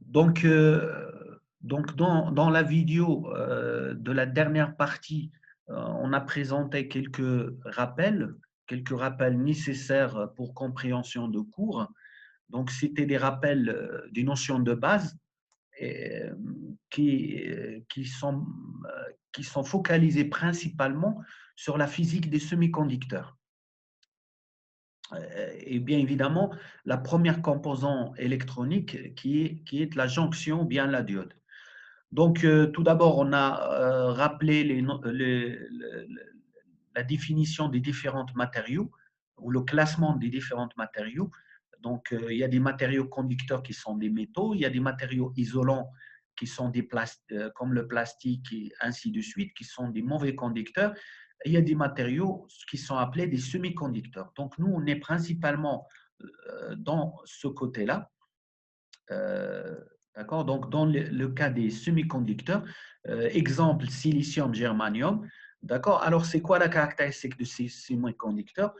Donc dans la vidéo de la dernière partie, on a présenté quelques rappels nécessaires pour compréhension de cours. Donc, c'était des rappels des notions de base et, qui sont focalisés principalement sur la physique des semi-conducteurs. Et bien évidemment, la première composante électronique qui est la jonction ou bien la diode. Donc, tout d'abord, on a rappelé la définition des différents matériaux ou le classement des différents matériaux. Donc, il y a des matériaux conducteurs qui sont des métaux, il y a des matériaux isolants qui sont comme le plastique et ainsi de suite, qui sont des mauvais conducteurs. Et il y a des matériaux qui sont appelés des semi-conducteurs. Donc, nous, on est principalement dans ce côté-là. Euh, D'accord. Donc, dans le cas des semi-conducteurs, exemple silicium, germanium. D'accord. Alors, c'est quoi la caractéristique de ces semi-conducteurs?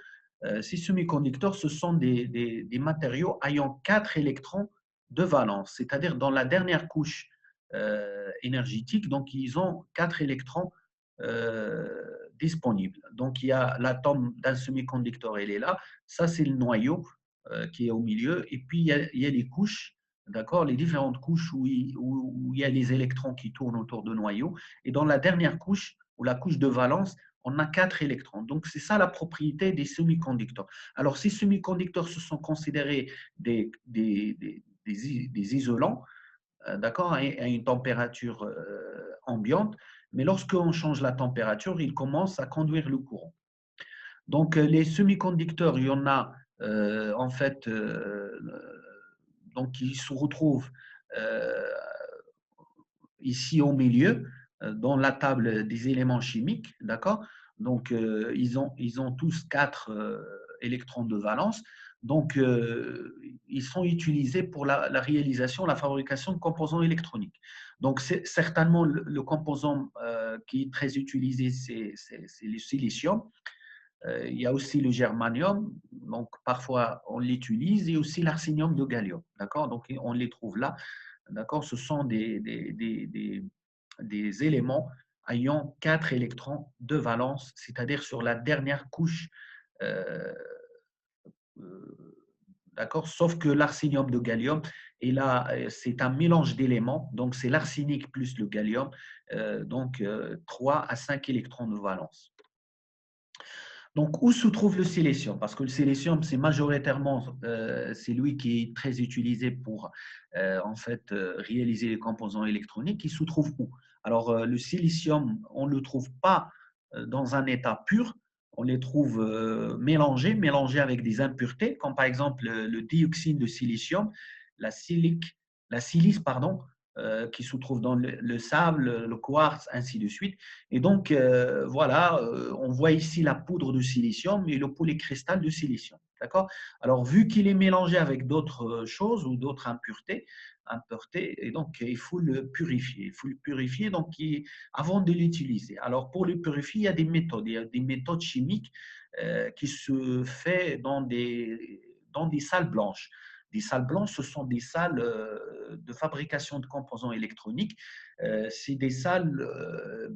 Ces semi-conducteurs, ce sont des matériaux ayant 4 électrons de valence, c'est-à-dire dans la dernière couche énergétique, donc ils ont 4 électrons disponibles. Donc, il y a l'atome d'un semi-conducteur, il est là. Ça, c'est le noyau qui est au milieu. Et puis, il y a les couches. D'accord, les différentes couches où il y a les électrons qui tournent autour de noyaux. Et dans la dernière couche, ou la couche de valence, on a 4 électrons. Donc, c'est ça la propriété des semi-conducteurs. Alors, ces semi-conducteurs se sont considérés des isolants, d'accord, à une température ambiante. Mais lorsqu'on change la température, ils commencent à conduire le courant. Donc, les semi-conducteurs, il y en a en fait donc qui se retrouvent euh, ici au milieu, dans la table des éléments chimiques, d'accord. Donc, ils ont tous 4 électrons de valence. Donc, ils sont utilisés pour la réalisation, la fabrication de composants électroniques. Donc, c'est certainement le composant qui est très utilisé, c'est le silicium. Il y a aussi le germanium, donc parfois on l'utilise, et aussi l'arsenium de gallium, d'accord. Donc on les trouve là, d'accord. Ce sont des éléments ayant 4 électrons de valence, c'est-à-dire sur la dernière couche, euh, euh, d'accord. Sauf que l'arsenium de gallium, et là, c'est un mélange d'éléments, donc c'est l'arsenic plus le gallium, donc 3 à 5 électrons de valence. Donc, où se trouve le silicium? Parce que le silicium, c'est majoritairement, c'est lui qui est très utilisé pour en fait réaliser les composants électroniques. Il se trouve où? Alors, le silicium, on ne le trouve pas dans un état pur. On les trouve mélangés avec des impuretés, comme par exemple le dioxyde de silicium, la silice, pardon, qui se trouve dans le sable, le quartz, ainsi de suite. Et donc, voilà, on voit ici la poudre de silicium et le polycristal de silicium. D'accord. Alors, vu qu'il est mélangé avec d'autres choses ou d'autres impuretés, et donc il faut le purifier. Il faut le purifier donc, avant de l'utiliser. Alors, pour le purifier, il y a des méthodes. Il y a des méthodes chimiques qui se font dans des salles blanches. Des salles blanches, ce sont des salles de fabrication de composants électroniques. C'est des salles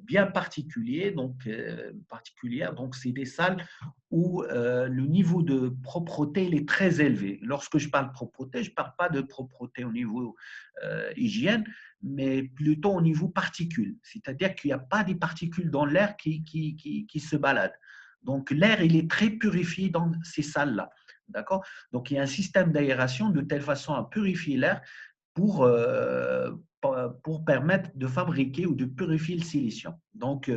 bien particulières. Donc, c'est des salles où le niveau de propreté il est très élevé. Lorsque je parle de propreté, je ne parle pas de propreté au niveau hygiène, mais plutôt au niveau particules. C'est-à-dire qu'il n'y a pas des particules dans l'air qui se baladent. Donc, l'air, il est très purifié dans ces salles-là. D'accord. Donc, il y a un système d'aération de telle façon à purifier l'air pour, euh, pour permettre de fabriquer ou de purifier le silicium. Donc,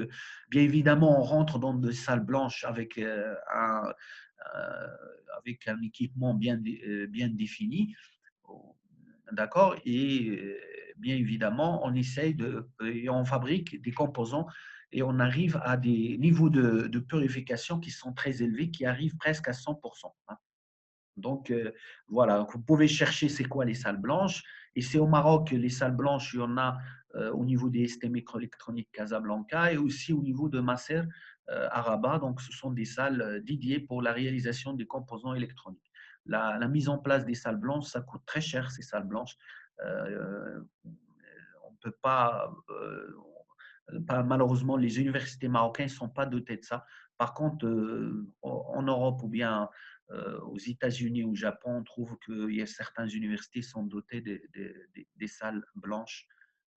bien évidemment, on rentre dans des salles blanches euh, avec un équipement bien défini, d'accord, et bien évidemment, on essaye et on fabrique des composants et on arrive à des niveaux de purification qui sont très élevés, qui arrivent presque à 100%. Hein. Donc, voilà, vous pouvez chercher c'est quoi les salles blanches. Et c'est au Maroc, les salles blanches, il y en a au niveau des ST microélectroniques Casablanca et aussi au niveau de Masser à Rabat. Donc, ce sont des salles dédiées pour la réalisation des composants électroniques. la mise en place des salles blanches, ça coûte très cher, ces salles blanches. Euh, on ne peut malheureusement, les universités marocaines ne sont pas dotées de ça. Par contre, en Europe ou bien aux États-Unis ou au Japon, on trouve qu'il y a certaines universités qui sont dotées des salles blanches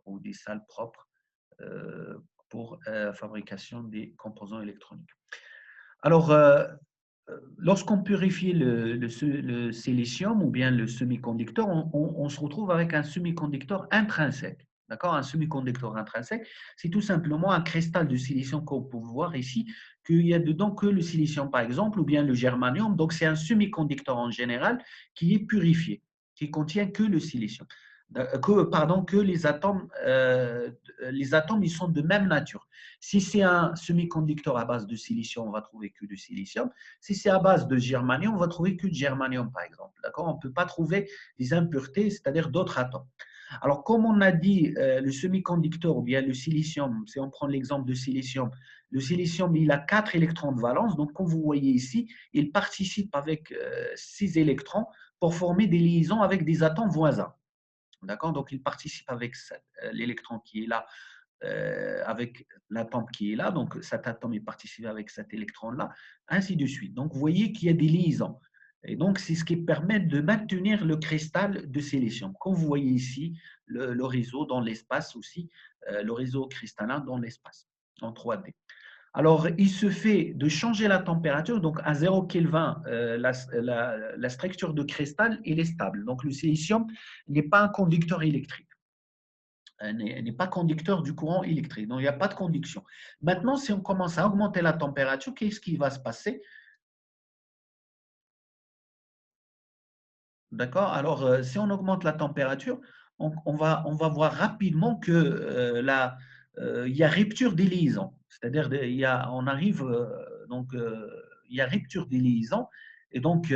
ou des salles propres euh, pour fabrication des composants électroniques. Alors, lorsqu'on purifie le silicium ou bien le semi-conducteur, on se retrouve avec un semi-conducteur intrinsèque. D'accord? Un semi-conducteur intrinsèque, c'est tout simplement un cristal de silicium qu'on peut voir ici, qu'il y a dedans que le silicium, par exemple, ou bien le germanium. Donc, c'est un semi-conducteur en général qui est purifié, qui contient que le silicium. Que les atomes, ils sont de même nature. Si c'est un semi-conducteur à base de silicium, on va trouver que du silicium. Si c'est à base de germanium, on va trouver que du germanium, par exemple. D'accord? On ne peut pas trouver des impuretés, c'est-à-dire d'autres atomes. Alors, comme on a dit, le semi-conducteur ou bien le silicium, si on prend l'exemple de silicium, le silicium, il a 4 électrons de valence. Donc, comme vous voyez ici, il participe avec 6 électrons pour former des liaisons avec des atomes voisins. D'accord? Donc, il participe avec l'électron qui est là, avec l'atome qui est là. Donc, cet atome est participé avec cet électron-là, ainsi de suite. Donc, vous voyez qu'il y a des liaisons. Et donc, c'est ce qui permet de maintenir le cristal de silicium. Comme vous voyez ici, le réseau dans l'espace aussi, le réseau cristallin dans l'espace, en 3D. Alors, il se fait de changer la température, donc à 0 Kelvin, la structure de cristal elle est stable. Donc, le silicium n'est pas un conducteur électrique, n'est pas conducteur du courant électrique. Donc, il n'y a pas de conduction. Maintenant, si on commence à augmenter la température, qu'est-ce qui va se passer? D'accord? Alors, si on augmente la température, on va voir rapidement que il y a rupture des liaisons. C'est-à-dire, on arrive, donc, il y a rupture des liaisons. Et donc,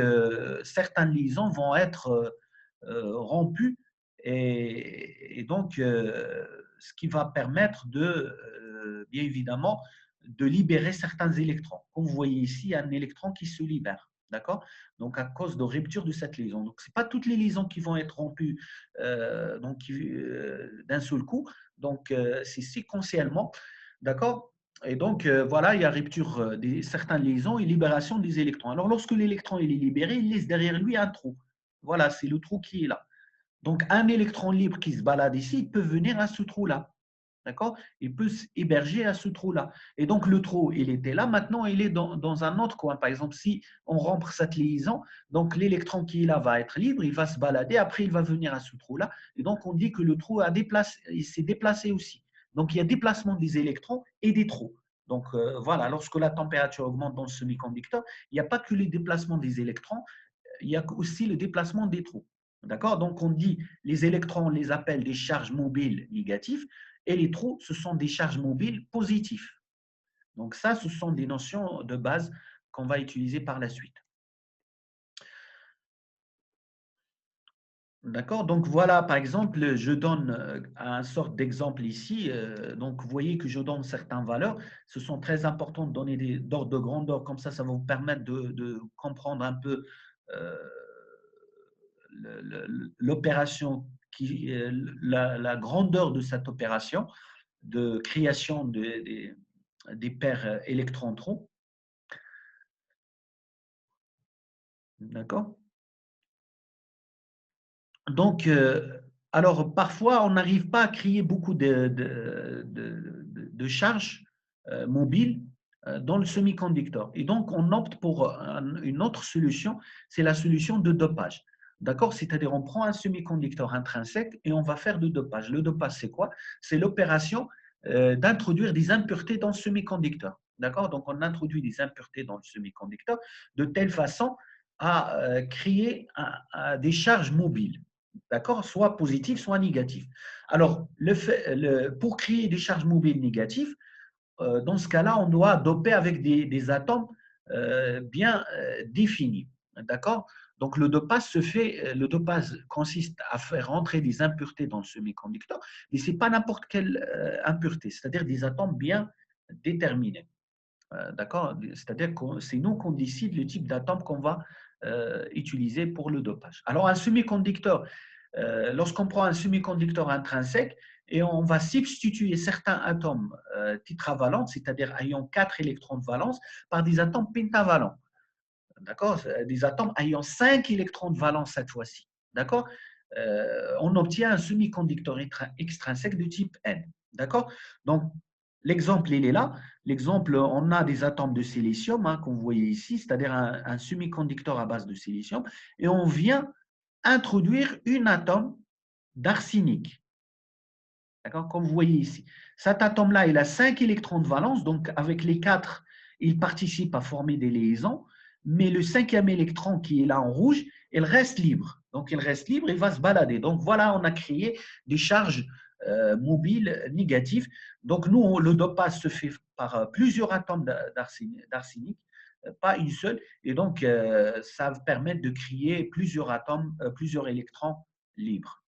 certaines liaisons vont être rompues. Et donc, ce qui va permettre bien évidemment, de libérer certains électrons. Comme vous voyez ici, il y a un électron qui se libère. D'accord? Donc à cause de rupture de cette liaison. Donc, ce n'est pas toutes les liaisons qui vont être rompues d'un seul coup. Donc, c'est séquentiellement. D'accord? Et donc, voilà, il y a rupture de certaines liaisons et libération des électrons. Alors, lorsque l'électron est libéré, il laisse derrière lui un trou. Voilà, c'est le trou qui est là. Donc, un électron libre qui se balade ici, il peut venir à ce trou-là. D'accord? Il peut s'héberger à ce trou-là. Et donc, le trou, il était là. Maintenant, il est dans un autre coin. Par exemple, si on rompt cette liaison, donc l'électron qui est là va être libre, il va se balader. Après, il va venir à ce trou-là. Et donc, on dit que le trou il s'est déplacé aussi. Donc, il y a déplacement des électrons et des trous. Donc, voilà, lorsque la température augmente dans le semi-conducteur, il n'y a pas que le déplacement des électrons, il y a aussi le déplacement des trous. D'accord? Donc, on dit les électrons, on les appelle des charges mobiles négatives et les trous, ce sont des charges mobiles positives. Donc, ça, ce sont des notions de base qu'on va utiliser par la suite. D'accord? Donc, voilà, par exemple, je donne un sorte d'exemple ici. Donc, vous voyez que je donne certaines valeurs. Ce sont très important de donner des ordres de grandeur. Comme ça va vous permettre de comprendre un peu euh, l'opération, la grandeur de cette opération de création des paires électrons-trous. D'accord? Donc, alors parfois, on n'arrive pas à créer beaucoup de charges mobiles dans le semi-conducteur. Et donc, on opte pour une autre solution, c'est la solution de dopage. D'accord? C'est-à-dire, on prend un semi-conducteur intrinsèque et on va faire du dopage. Le dopage, c'est quoi? C'est l'opération d'introduire des impuretés dans le semi-conducteur. D'accord? Donc, on introduit des impuretés dans le semi-conducteur de telle façon à créer des charges mobiles. D'accord? Soit positives, soit négatives. Alors, pour créer des charges mobiles négatives, dans ce cas-là, on doit doper avec des atomes bien définis. D'accord? Donc, le dopage consiste à faire entrer des impuretés dans le semi-conducteur, mais ce n'est pas n'importe quelle impureté, c'est-à-dire des atomes bien déterminés. D'accord? C'est-à-dire que c'est nous qu'on décide le type d'atome qu'on va utilisés pour le dopage. Alors, un semi-conducteur, lorsqu'on prend un semi-conducteur intrinsèque et on va substituer certains atomes tétravalents, c'est-à-dire ayant 4 électrons de valence, par des atomes pentavalents. D'accord? Des atomes ayant 5 électrons de valence cette fois-ci. D'accord? On obtient un semi-conducteur extrinsèque de type N. D'accord? Donc, l'exemple, il est là. L'exemple, on a des atomes de silicium, hein, qu'on voyez ici, c'est-à-dire un semi-conducteur à base de silicium, et on vient introduire un atome d'arsenic. D'accord? Comme vous voyez ici. Cet atome-là, il a 5 électrons de valence, donc avec les 4, il participe à former des liaisons, mais le 5e électron qui est là en rouge, il reste libre. Donc, il reste libre, il va se balader. Donc, voilà, on a créé des charges mobiles négatives. Donc, nous, le dopage se fait par plusieurs atomes d'arsenic, pas une seule. Et donc, ça permet de créer plusieurs atomes, plusieurs électrons libres.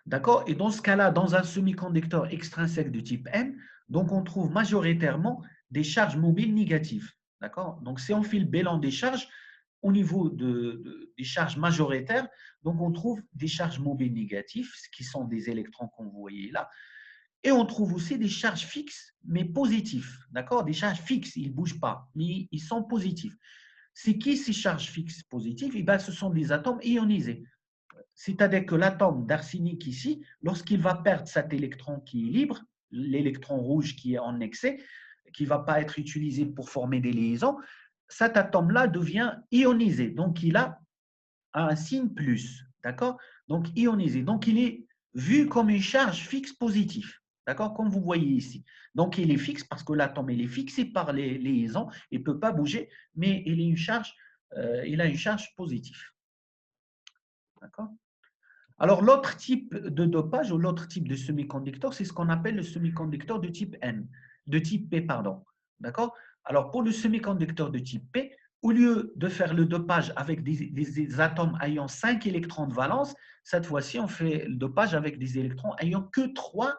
D'accord? Et dans ce cas-là, dans un semi-conducteur extrinsèque de type N, donc on trouve majoritairement des charges mobiles négatives. D'accord? Donc, si on fait le bilan des charges, au niveau des charges majoritaires, donc on trouve des charges mobiles négatives, qui sont des électrons qu'on voyait là, et on trouve aussi des charges fixes, mais positives. D'accord? Des charges fixes, ils ne bougent pas, mais ils sont positifs. C'est qui ces charges fixes positives? Eh bien, ce sont des atomes ionisés. C'est-à-dire que l'atome d'arsenic ici, lorsqu'il va perdre cet électron qui est libre, l'électron rouge qui est en excès, qui ne va pas être utilisé pour former des liaisons, cet atome-là devient ionisé. Donc, il a un signe plus. D'accord? Donc, ionisé. Donc, il est vu comme une charge fixe positive. D'accord? Comme vous voyez ici. Donc, il est fixe parce que l'atome est fixé par les liaisons. Il ne peut pas bouger, mais il a une charge positive. D'accord? Alors, l'autre type de dopage ou l'autre type de semi-conducteur, c'est ce qu'on appelle le semi-conducteur de type P, pardon. D'accord? Alors, pour le semi-conducteur de type P, au lieu de faire le dopage avec des atomes ayant 5 électrons de valence, cette fois-ci, on fait le dopage avec des électrons ayant que 3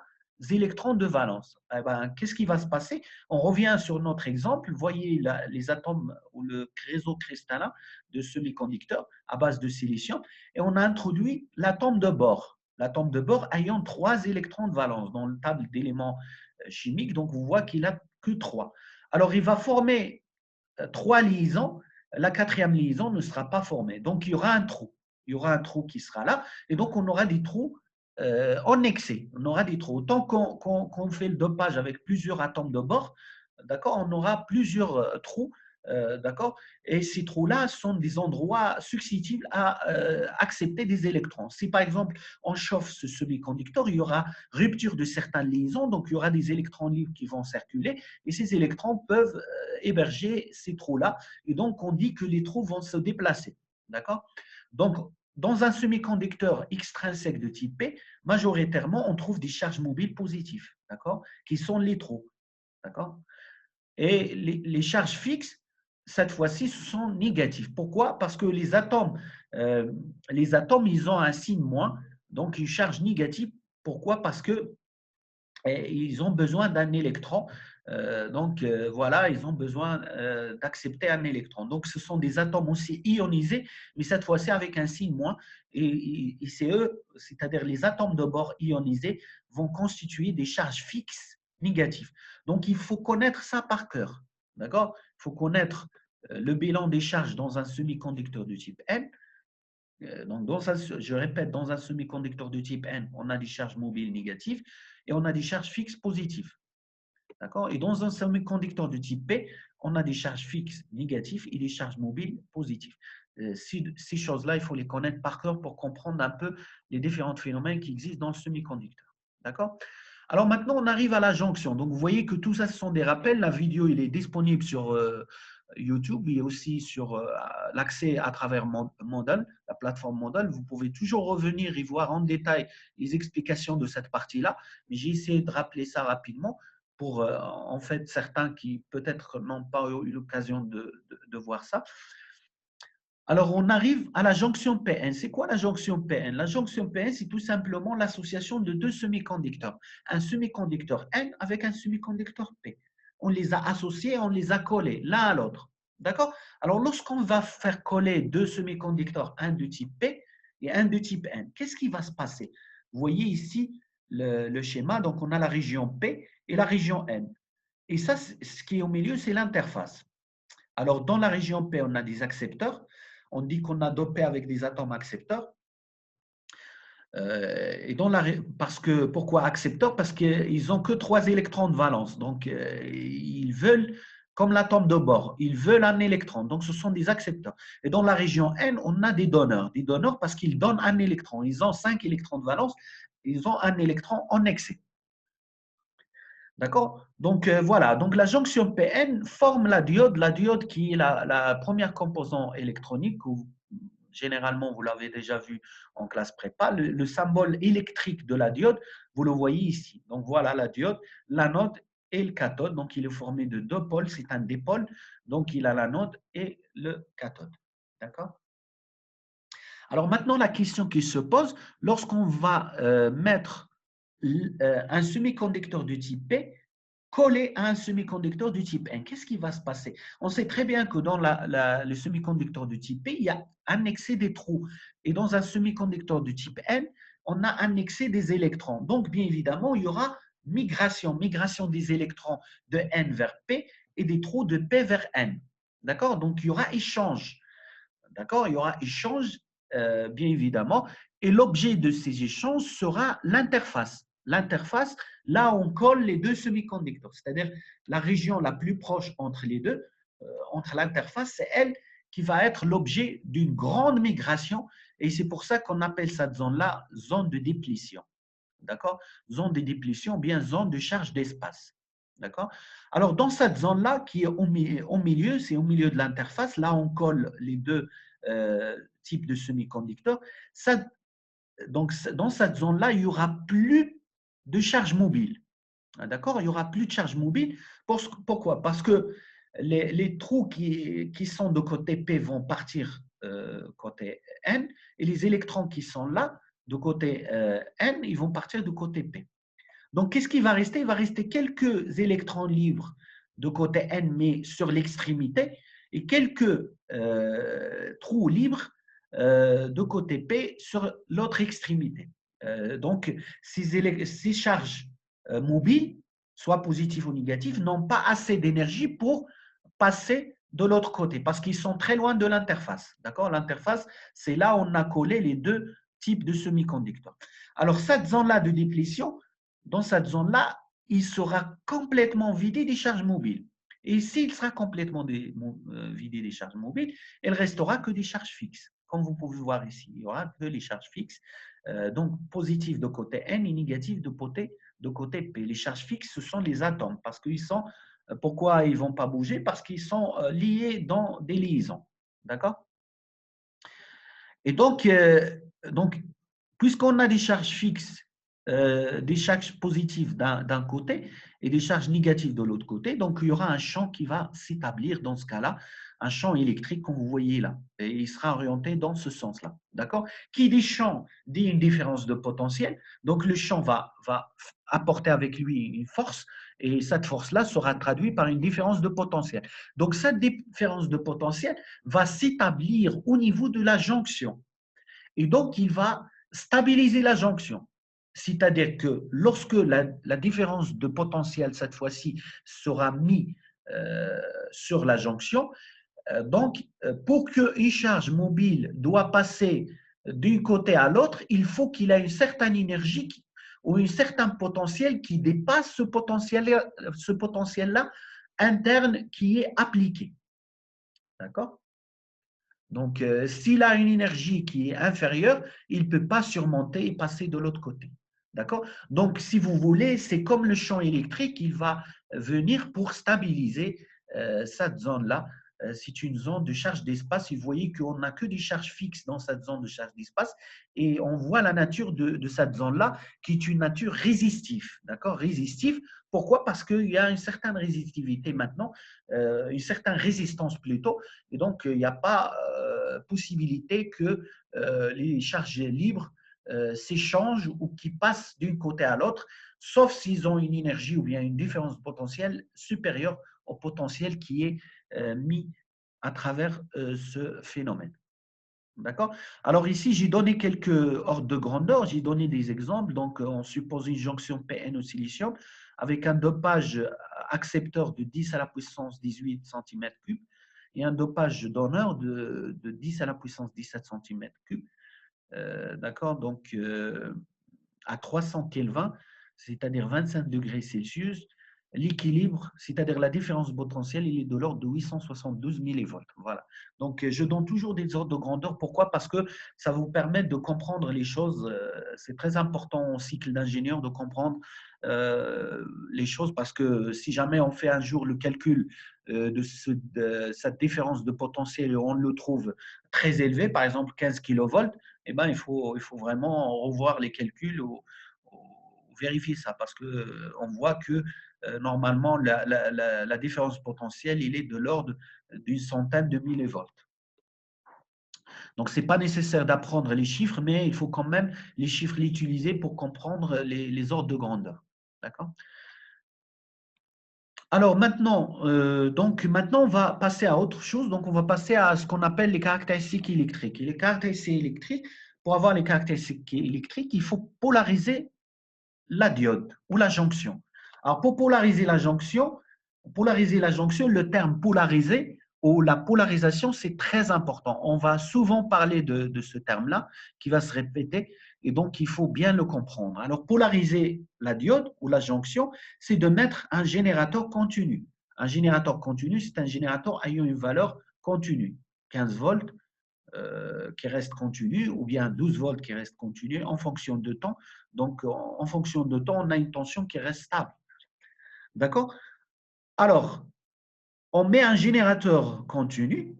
électrons de valence. Eh ben, qu'est-ce qui va se passer? On revient sur notre exemple. Voyez les atomes ou le réseau cristallin de semi-conducteur à base de silicium et on a introduit l'atome de bore. L'atome de bore ayant 3 électrons de valence dans le table d'éléments chimiques. Donc, vous voyez qu'il n'a que 3. Alors, il va former 3 liaisons. La 4e liaison ne sera pas formée. Donc, il y aura un trou. Il y aura un trou qui sera là. Et donc, on aura des trous en excès. On aura des trous. Tant qu'on fait le dopage avec plusieurs atomes de bore, d'accord, on aura plusieurs trous. D'accord. Et ces trous-là sont des endroits susceptibles à accepter des électrons. Si par exemple on chauffe ce semi-conducteur, il y aura rupture de certaines liaisons, donc il y aura des électrons libres qui vont circuler et ces électrons peuvent héberger ces trous-là. Et donc on dit que les trous vont se déplacer. D'accord. Donc dans un semi-conducteur extrinsèque de type P, majoritairement on trouve des charges mobiles positives, d'accord, qui sont les trous. D'accord. Et les charges fixes, cette fois-ci, sont négatives. Pourquoi? Parce que les atomes, ils ont un signe moins, donc une charge négative. Pourquoi? Parce que ils ont besoin d'un électron. Voilà, ils ont besoin d'accepter un électron. Donc, ce sont des atomes aussi ionisés, mais cette fois-ci avec un signe moins. Et c'est eux, c'est-à-dire les atomes de bord ionisés, vont constituer des charges fixes négatives. Donc, il faut connaître ça par cœur. D'accord? Il faut connaître le bilan des charges dans un semi-conducteur de type N. Donc, je répète, dans un semi-conducteur de type N, on a des charges mobiles négatives et on a des charges fixes positives. D'accord? Et dans un semi-conducteur de type P, on a des charges fixes négatives et des charges mobiles positives. Ces choses-là, il faut les connaître par cœur pour comprendre un peu les différents phénomènes qui existent dans le semi-conducteur. D'accord? Alors maintenant, on arrive à la jonction. Donc, vous voyez que tout ça, ce sont des rappels. La vidéo, il est disponible sur YouTube et aussi sur l'accès à travers Moodle, la plateforme Moodle. Vous pouvez toujours revenir et voir en détail les explications de cette partie-là. Mais j'ai essayé de rappeler ça rapidement pour en fait certains qui peut-être n'ont pas eu l'occasion de voir ça. Alors, on arrive à la jonction PN. C'est quoi la jonction PN? La jonction PN, c'est tout simplement l'association de deux semi-conducteurs. Un semi-conducteur N avec un semi-conducteur P. On les a associés, on les a collés l'un à l'autre. D'accord? Alors, lorsqu'on va faire coller deux semi-conducteurs, un de type P et un de type N, qu'est-ce qui va se passer? Vous voyez ici le schéma, donc on a la région P et la région N. Et ça, ce qui est au milieu, c'est l'interface. Alors, dans la région P, on a des accepteurs. On dit qu'on a dopé avec des atomes accepteurs. Et dans pourquoi accepteurs? Parce qu'ils n'ont que 3 électrons de valence. Donc, ils veulent, comme l'atome de bord, ils veulent un électron. Donc, ce sont des accepteurs. Et dans la région N, on a des donneurs. Des donneurs parce qu'ils donnent un électron. Ils ont 5 électrons de valence. Ils ont un électron en excès. D'accord? Donc, voilà. Donc, la jonction PN forme la diode qui est la première composante électronique. Généralement, vous l'avez déjà vu en classe prépa. Le symbole électrique de la diode, vous le voyez ici. Donc, voilà la diode, l'anode et le cathode. Donc, il est formé de deux pôles. C'est un dipôle. Donc, il a l'anode et le cathode. D'accord? Alors, maintenant, la question qui se pose, lorsqu'on va mettre un semi-conducteur de type P collé à un semi-conducteur du type N. Qu'est-ce qui va se passer? On sait très bien que dans le semi-conducteur de type P, il y a un excès des trous. Et dans un semi-conducteur de type N, on a un excès des électrons. Donc, bien évidemment, il y aura migration des électrons de N vers P et des trous de P vers N. D'accord? Donc, il y aura échange. D'accord? Il y aura échange, bien évidemment. Et l'objet de ces échanges sera l'interface. L'interface, là, on colle les deux semi-conducteurs, c'est-à-dire la région la plus proche entre les deux, entre l'interface, c'est elle qui va être l'objet d'une grande migration. Et c'est pour ça qu'on appelle cette zone-là zone de déplétion. D'accord? Zone de déplétion, bien zone de charge d'espace. D'accord? Alors, dans cette zone-là, qui est au milieu, c'est au milieu de l'interface, là, on colle les deux types de semi-conducteurs. Donc, dans cette zone-là, il n'y aura plus de charge mobile. D'accord? Il n'y aura plus de charge mobile. Pourquoi? Parce que les trous qui sont de côté P vont partir côté N et les électrons qui sont là, de côté N, ils vont partir de côté P. Donc, qu'est-ce qui va rester? Il va rester quelques électrons libres de côté N, mais sur l'extrémité, et quelques trous libres de côté P sur l'autre extrémité. Donc, ces charges mobiles, soit positives ou négatives, n'ont pas assez d'énergie pour passer de l'autre côté parce qu'ils sont très loin de l'interface. D'accord? L'interface, c'est là où on a collé les deux types de semi-conducteurs. Alors, cette zone-là de déplétion, dans cette zone-là, il sera complètement vidé des charges mobiles. Et s'il sera complètement vidé des charges mobiles, il ne restera que des charges fixes. Comme vous pouvez voir ici, il n'y aura que les charges fixes, donc positives de côté N et négatives de côté P. Les charges fixes, ce sont les atomes, parce qu'ils sont, pourquoi ils ne vont pas bouger? Parce qu'ils sont liés dans des liaisons. D'accord? Et donc puisqu'on a des charges fixes, des charges positives d'un côté et des charges négatives de l'autre côté, donc il y aura un champ qui va s'établir dans ce cas-là, un champ électrique comme vous voyez là, et il sera orienté dans ce sens-là. D'accord? Qui dit champ dit une différence de potentiel, donc le champ va apporter avec lui une force, et cette force-là sera traduite par une différence de potentiel. Donc cette différence de potentiel va s'établir au niveau de la jonction. Et donc, il va stabiliser la jonction. C'est-à-dire que lorsque la différence de potentiel, cette fois-ci, sera mise sur la jonction, donc, pour qu'une charge mobile doit passer d'un côté à l'autre, il faut qu'il ait une certaine énergie ou un certain potentiel qui dépasse ce potentiel-là interne qui est appliqué. D'accord? Donc, s'il a une énergie qui est inférieure, il ne peut pas surmonter et passer de l'autre côté. D'accord? Donc, si vous voulez, c'est comme le champ électrique, il va venir pour stabiliser cette zone-là. C'est une zone de charge d'espace. Et vous voyez qu'on n'a que des charges fixes dans cette zone de charge d'espace. Et on voit la nature de cette zone-là qui est une nature résistive. D'accord? Résistive. Pourquoi? Parce qu'il y a une certaine résistivité maintenant, une certaine résistance plutôt. Et donc, il n'y a pas possibilité que les charges libres s'échangent ou qui passent d'un côté à l'autre, sauf s'ils ont une énergie ou bien une différence potentielle supérieure au potentiel qui est mis à travers ce phénomène. D'accord? Alors ici, j'ai donné quelques ordres de grandeur, j'ai donné des exemples. Donc, on suppose une jonction PN au silicium avec un dopage accepteur de 10 à la puissance 18 cm3 et un dopage donneur de 10 à la puissance 17 cm3. D'accord? Donc, à 300 Kelvin, c'est-à-dire 25 degrés Celsius, l'équilibre, c'est-à-dire la différence potentielle, il est de l'ordre de 872 millivolts. Voilà. Donc, je donne toujours des ordres de grandeur. Pourquoi? Parce que ça vous permet de comprendre les choses. C'est très important au cycle d'ingénieur de comprendre les choses parce que si jamais on fait un jour le calcul de cette différence de potentiel et on le trouve très élevé, par exemple 15 kilovolts, eh ben, il faut vraiment revoir les calculs ou vérifier ça parce qu'on voit que normalement, la différence potentielle, il est de l'ordre d'une centaine de millivolts. Donc, ce n'est pas nécessaire d'apprendre les chiffres, mais il faut quand même les chiffres l'utiliser pour comprendre les ordres de grandeur. D'accord? Alors maintenant, on va passer à autre chose. Donc, on va passer à ce qu'on appelle les caractéristiques électriques. Et les caractéristiques électriques, pour avoir les caractéristiques électriques, il faut polariser la diode ou la jonction. Alors, pour polariser la jonction, le terme polarisé ou la polarisation, c'est très important. On va souvent parler de ce terme-là qui va se répéter et donc il faut bien le comprendre. Alors, polariser la diode ou la jonction, c'est de mettre un générateur continu. Un générateur continu, c'est un générateur ayant une valeur continue, 15 volts, qui reste continu ou bien 12 volts qui reste continu en fonction de temps. Donc, en fonction de temps, on a une tension qui reste stable. D'accord? Alors, on met un générateur continu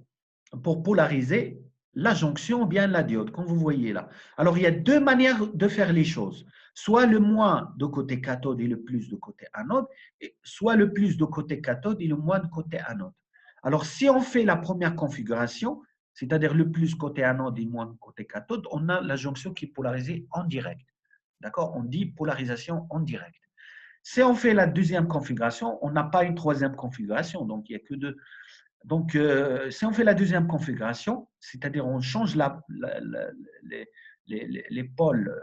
pour polariser la jonction ou bien la diode, comme vous voyez là. Alors, il y a deux manières de faire les choses. Soit le moins de côté cathode et le plus de côté anode, soit le plus de côté cathode et le moins de côté anode. Alors, si on fait la première configuration, c'est-à-dire le plus côté anode et le moins côté cathode, on a la jonction qui est polarisée en direct. D'accord? On dit polarisation en direct. Si on fait la deuxième configuration, on n'a pas une troisième configuration, donc il n'y a que deux. Donc, si on fait la deuxième configuration, c'est-à-dire on change les pôles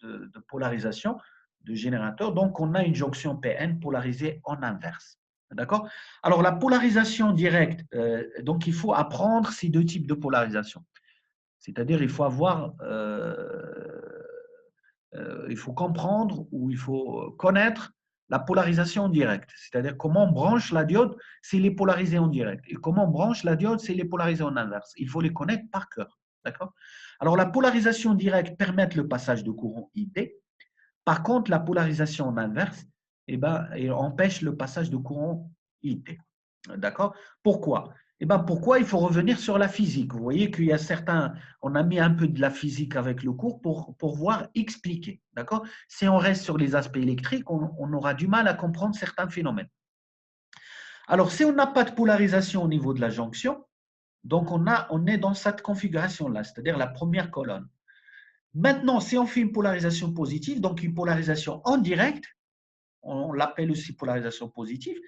de polarisation de générateur, donc on a une jonction PN polarisée en inverse. D'accord? Alors, la polarisation directe, donc il faut apprendre ces deux types de polarisation. C'est-à-dire, il faut avoir, il faut comprendre ou il faut connaître la polarisation directe, c'est-à-dire comment on branche la diode s'il est polarisé en direct et comment on branche la diode s'il est polarisé en inverse. Il faut les connaître par cœur. D'accord? Alors, la polarisation directe permet le passage de courant IT. Par contre, la polarisation en inverse elle empêche le passage de courant IT. D'accord? Pourquoi? Pourquoi il faut revenir sur la physique? Vous voyez qu'il y a certains, on a mis un peu de la physique avec le cours pour pouvoir expliquer. D'accord? Si on reste sur les aspects électriques, on aura du mal à comprendre certains phénomènes. Alors, si on n'a pas de polarisation au niveau de la jonction, donc on est dans cette configuration-là, c'est-à-dire la première colonne. Maintenant, si on fait une polarisation positive, donc une polarisation en direct, on l'appelle aussi polarisation positive,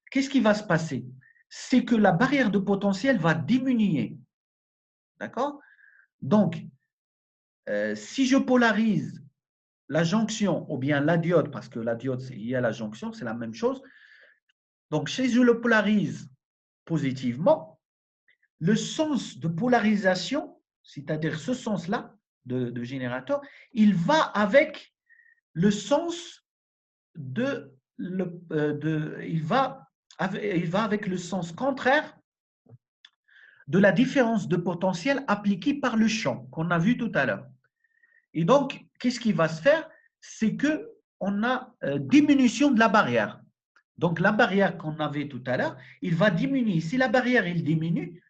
qu'est-ce qui va se passer? C'est que la barrière de potentiel va diminuer. D'accord? Donc, si je polarise la jonction ou bien la diode, parce que la diode, c'est lié à la jonction, c'est la même chose. Donc, si je le polarise positivement, le sens de polarisation, c'est-à-dire ce sens-là de générateur, il va avec le sens il va avec le sens contraire de la différence de potentiel appliquée par le champ qu'on a vu tout à l'heure. Et donc, qu'est-ce qui va se faire? C'est qu'on a diminution de la barrière. Donc, la barrière qu'on avait tout à l'heure, il va diminuer. Si la barrière, il diminue,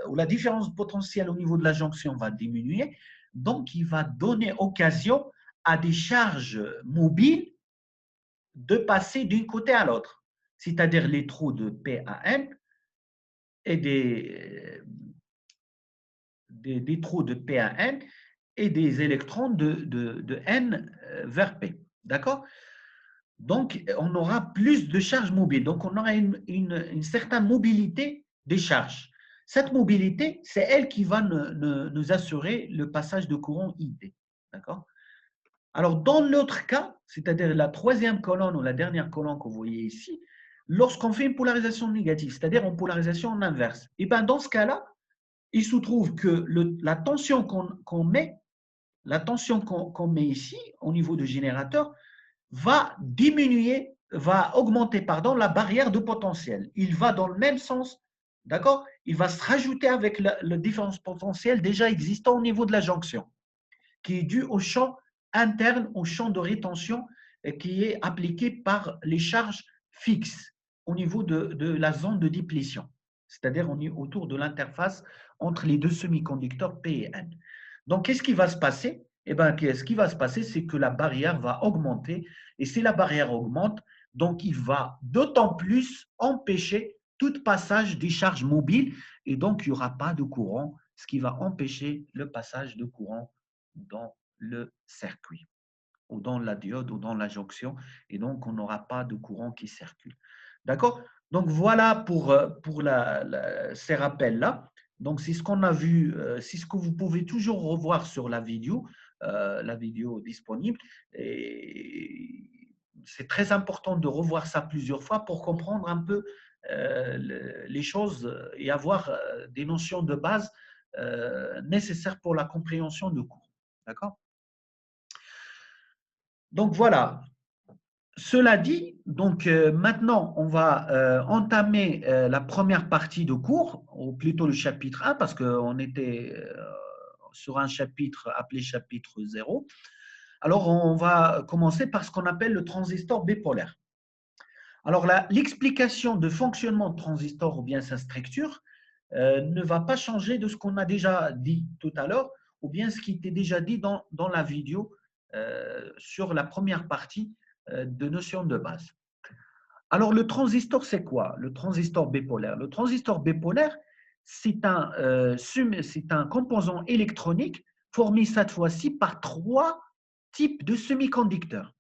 ou la différence potentielle au niveau de la jonction va diminuer, donc il va donner occasion à des charges mobiles de passer d'un côté à l'autre, c'est-à-dire les trous de P à N et des trous de P à N et des électrons de N vers P. D'accord? Donc, on aura plus de charges mobiles. Donc, on aura une certaine mobilité des charges. Cette mobilité, c'est elle qui va nous assurer le passage de courant IT. D'accord? Alors, dans l'autre cas, c'est-à-dire la troisième colonne ou la dernière colonne que vous voyez ici, lorsqu'on fait une polarisation négative, c'est-à-dire une polarisation en inverse, et bien dans ce cas-là, il se trouve que la tension qu'on met, la tension qu'on met ici au niveau du générateur va diminuer, va augmenter, pardon, la barrière de potentiel. Il va dans le même sens, d'accord? Il va se rajouter avec le différence potentielle déjà existant au niveau de la jonction, qui est due au champ interne, au champ de rétention qui est appliqué par les charges fixes au niveau de la zone de déplétion, c'est-à-dire autour de l'interface entre les deux semi-conducteurs P et N. Donc, qu'est-ce qui va se passer? Eh bien, ce qui va se passer, c'est que la barrière va augmenter. Et si la barrière augmente, donc il va d'autant plus empêcher tout passage des charges mobiles. Et donc, il n'y aura pas de courant, ce qui va empêcher le passage de courant dans le circuit, ou dans la diode, ou dans la jonction. Et donc, on n'aura pas de courant qui circule. D'accord? Donc, voilà pour ces rappels-là. Donc, c'est ce qu'on a vu, c'est ce que vous pouvez toujours revoir sur la vidéo disponible. Et c'est très important de revoir ça plusieurs fois pour comprendre un peu les choses et avoir des notions de base nécessaires pour la compréhension de cours. D'accord? Donc, voilà. Cela dit, donc maintenant, on va entamer la première partie de cours, ou plutôt le chapitre 1, parce qu'on était sur un chapitre appelé chapitre 0. Alors, on va commencer par ce qu'on appelle le transistor bipolaire. Alors, l'explication de fonctionnement de transistor ou bien sa structure ne va pas changer de ce qu'on a déjà dit tout à l'heure, ou bien ce qui était déjà dit dans la vidéo sur la première partie de notions de base. Alors, le transistor, c'est quoi? Le transistor bipolaire. Le transistor bipolaire, c'est un composant électronique formé cette fois-ci par trois types de semi-conducteurs.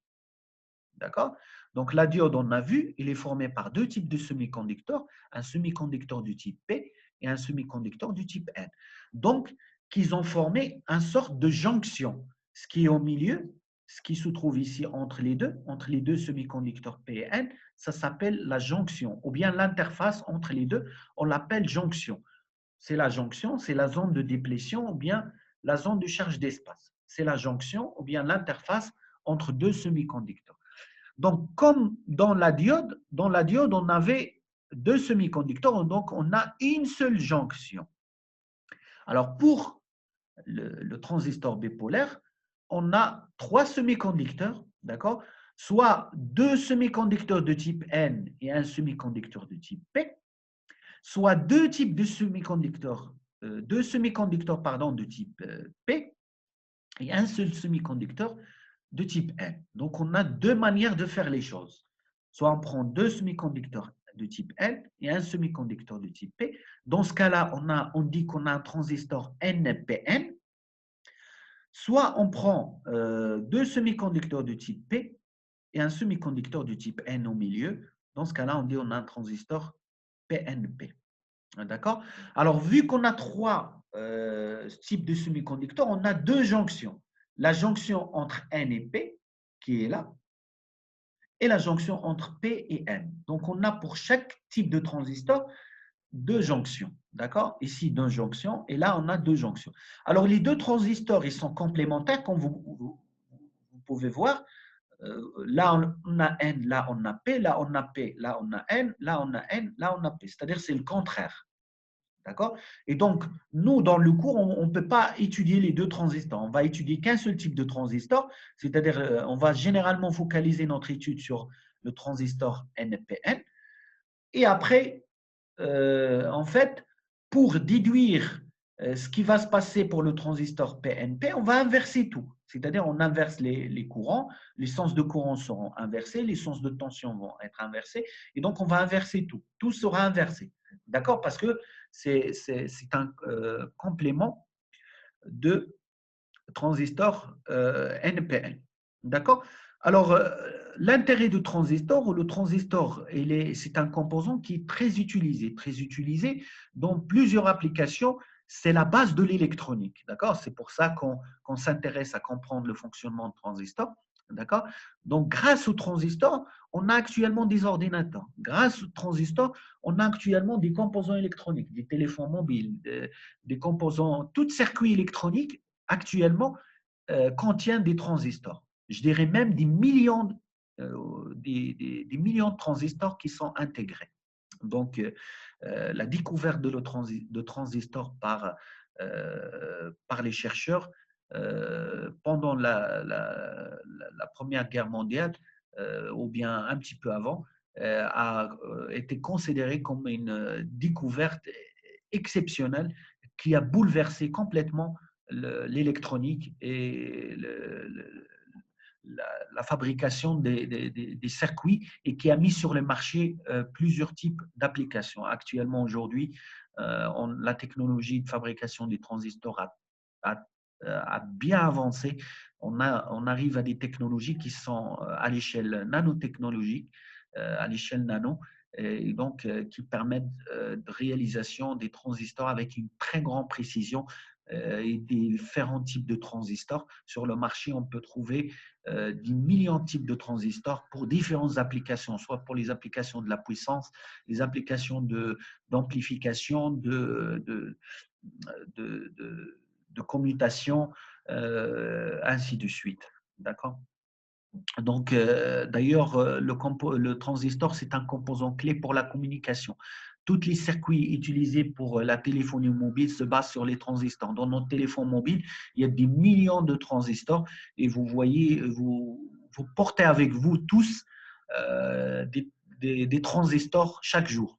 D'accord? Donc, la diode, on a vu, il est formé par deux types de semi-conducteurs, un semi-conducteur du type P et un semi-conducteur du type N. Donc, qu'ils ont formé une sorte de jonction. Ce qui est au milieu, ce qui se trouve ici entre les deux semi-conducteurs P et N, ça s'appelle la jonction, ou bien l'interface entre les deux, on l'appelle jonction. C'est la jonction, c'est la zone de déplétion ou bien la zone de charge d'espace. C'est la jonction ou bien l'interface entre deux semi-conducteurs. Donc, comme dans la diode, on avait deux semi-conducteurs, donc on a une seule jonction. Alors, pour le transistor bipolaire, on a trois semi-conducteurs, d'accord? Soit deux semi-conducteurs de type N et un semi-conducteur de type P, soit deux types de semi-conducteurs, de type P et un seul semi-conducteur de type N. Donc, on a deux manières de faire les choses. Soit on prend deux semi-conducteurs de type N et un semi-conducteur de type P. Dans ce cas-là, on dit qu'on a un transistor NPN. Soit on prend deux semi-conducteurs de type P et un semi-conducteur de type N au milieu. Dans ce cas-là, on dit qu'on a un transistor PNP. D'accord? Alors, vu qu'on a trois types de semi-conducteurs, on a deux jonctions. La jonction entre N et P, qui est là, et la jonction entre P et N. Donc, on a pour chaque type de transistor deux jonctions. D'accord? Ici, deux jonctions, et là, on a deux jonctions. Alors, les deux transistors, ils sont complémentaires, comme vous pouvez voir. Là, on a N, là, on a P, là, on a P, là, on a N, là, on a N, là, on a P. C'est-à-dire, c'est le contraire. D'accord? Et donc, nous, dans le cours, on ne peut pas étudier les deux transistors. On va étudier qu'un seul type de transistor, c'est-à-dire on va généralement focaliser notre étude sur le transistor NPN. Et après, en fait, pour déduire ce qui va se passer pour le transistor PNP, on va inverser tout. C'est-à-dire, on inverse les courants, les sens de courant seront inversés, les sens de tension vont être inversés, et donc on va inverser tout. Tout sera inversé. D'accord? Parce que c'est un complément de transistor NPN. D'accord? Alors, l'intérêt du transistor, le transistor, c'est un composant qui est très utilisé dans plusieurs applications. C'est la base de l'électronique, d'accord? C'est pour ça qu'on s'intéresse à comprendre le fonctionnement de transistor, d'accord? Donc, grâce au transistor, on a actuellement des ordinateurs. Grâce au transistor, on a actuellement des composants électroniques, des téléphones mobiles, des composants, tout circuit électronique actuellement contient des transistors. Je dirais même des millions de transistors qui sont intégrés. Donc, la découverte de transistors par les chercheurs pendant la Première Guerre mondiale, ou bien un petit peu avant, a été considérée comme une découverte exceptionnelle qui a bouleversé complètement l'électronique et la fabrication des circuits et qui a mis sur le marché plusieurs types d'applications. Actuellement, aujourd'hui, la technologie de fabrication des transistors a bien avancé. On arrive à des technologies qui sont à l'échelle nanotechnologique, à l'échelle nano, et donc qui permettent de réalisation des transistors avec une très grande précision et des différents types de transistors. Sur le marché, on peut trouver des millions de types de transistors pour différentes applications, soit pour les applications de la puissance, les applications d'amplification, de commutation, ainsi de suite. D'accord? Donc, d'ailleurs, le transistor, c'est un composant clé pour la communication. Tous les circuits utilisés pour la téléphonie mobile se basent sur les transistors. Dans notre téléphone mobile, il y a des millions de transistors et vous voyez, vous portez avec vous tous euh, des, des transistors chaque jour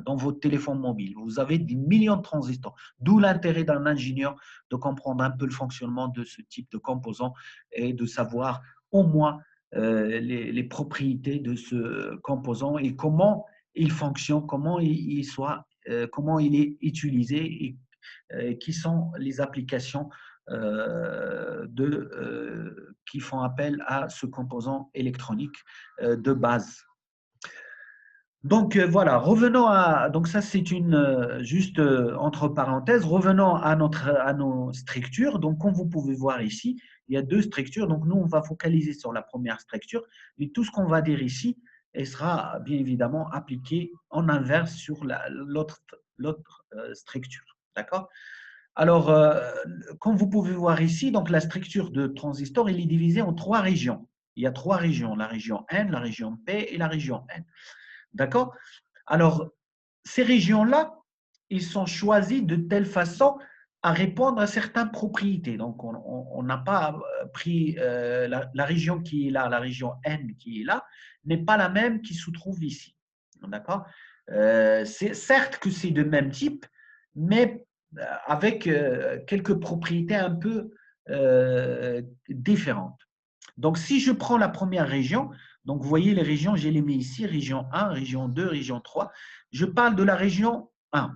dans votre téléphone mobile. Vous avez des millions de transistors, d'où l'intérêt d'un ingénieur de comprendre un peu le fonctionnement de ce type de composants et de savoir au moins les propriétés de ce composant et comment il fonctionne, comment il est utilisé et qui sont les applications qui font appel à ce composant électronique de base. Donc voilà, revenons à donc ça c'est une juste entre parenthèses, revenons à nos structures. Donc comme vous pouvez voir ici, il y a deux structures. Donc nous on va focaliser sur la première structure, mais tout ce qu'on va dire ici sera bien évidemment appliqué en inverse sur l'autre structure. D'accord? Alors comme vous pouvez voir ici, donc la structure de transistor elle est divisée en trois régions. Il y a trois régions, la région N, la région P et la région N. D'accord? Alors, ces régions-là, ils sont choisis de telle façon à répondre à certaines propriétés. Donc, on n'a pas pris la région qui est là, la région N qui est là, n'est pas la même qui se trouve ici. D'accord? C'est certes que c'est de même type, mais avec quelques propriétés un peu différentes. Donc, si je prends la première région, donc vous voyez les régions, j'ai les mis ici, région 1, région 2, région 3. Je parle de la région 1.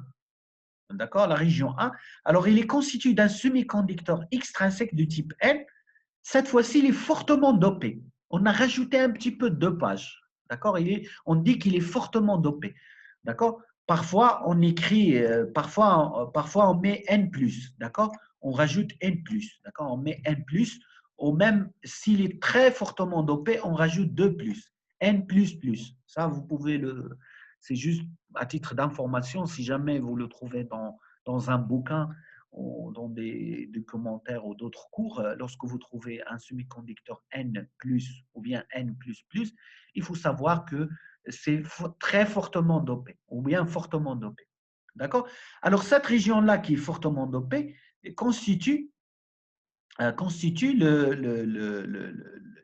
D'accord? La région 1. Alors, il est constitué d'un semi-conducteur extrinsèque du type N. Cette fois-ci, il est fortement dopé. On a rajouté un petit peu de dopage. D'accord? On dit qu'il est fortement dopé. D'accord? Parfois, on écrit, parfois on met N+. D'accord? On rajoute N+. D'accord? On met N+. Ou même s'il est très fortement dopé, on rajoute 2+. N++. Ça, vous pouvez c'est juste à titre d'information, si jamais vous le trouvez dans un bouquin ou dans des commentaires ou d'autres cours, lorsque vous trouvez un semi-conducteur N+, ou bien N++, il faut savoir que c'est très fortement dopé, ou bien fortement dopé. D'accord? Alors, cette région-là qui est fortement dopée constitue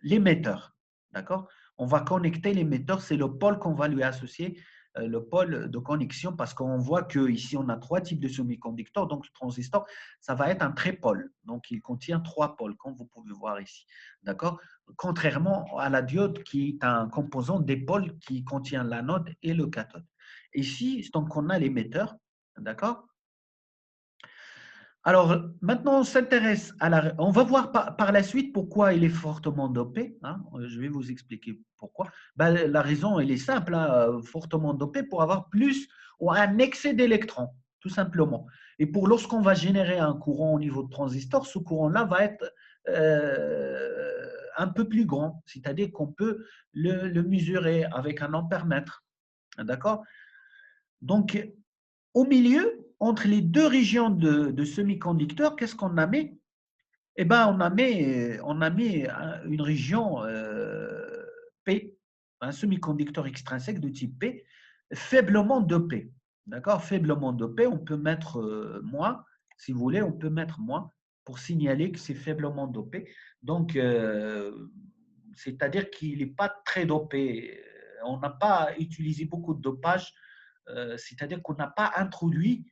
l'émetteur. D'accord? On va connecter l'émetteur, c'est le pôle qu'on va lui associer, le pôle de connexion, parce qu'on voit qu'ici, on a trois types de semi-conducteurs. Donc, le transistor, ça va être un tripôle. Donc, il contient trois pôles, comme vous pouvez voir ici. D'accord? Contrairement à la diode, qui est un composant des pôles qui contient l'anode et le cathode. Ici, donc, on a l'émetteur. D'accord? Alors, maintenant, on s'intéresse à la… On va voir par la suite pourquoi il est fortement dopé, hein. Je vais vous expliquer pourquoi. Ben, la raison, elle est simple, hein, fortement dopé pour avoir plus ou un excès d'électrons, tout simplement. Et pour lorsqu'on va générer un courant au niveau de transistor, ce courant-là va être un peu plus grand, c'est-à-dire qu'on peut le mesurer avec un ampèremètre. D'accord? Donc, au milieu, entre les deux régions de semi-conducteurs, qu'est-ce qu'on a mis? Eh bien, on a mis une région P, un semi-conducteur extrinsèque de type P, faiblement dopé. D'accord? Faiblement dopé, on peut mettre moins, si vous voulez, on peut mettre moins pour signaler que c'est faiblement dopé. Donc, c'est-à-dire qu'il n'est pas très dopé. On n'a pas utilisé beaucoup de dopage, c'est-à-dire qu'on n'a pas introduit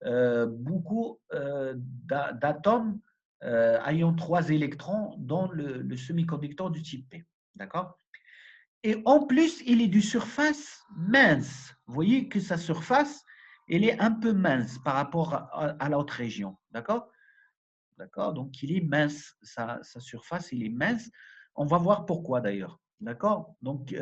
beaucoup d'atomes ayant 3 électrons dans le semi-conducteur du type P. D'accord? Et en plus, il est de surface mince. Vous voyez que sa surface, elle est un peu mince par rapport à l'autre région. D'accord? D'accord? Donc, il est mince. Sa surface, il est mince. On va voir pourquoi d'ailleurs. D'accord? Donc,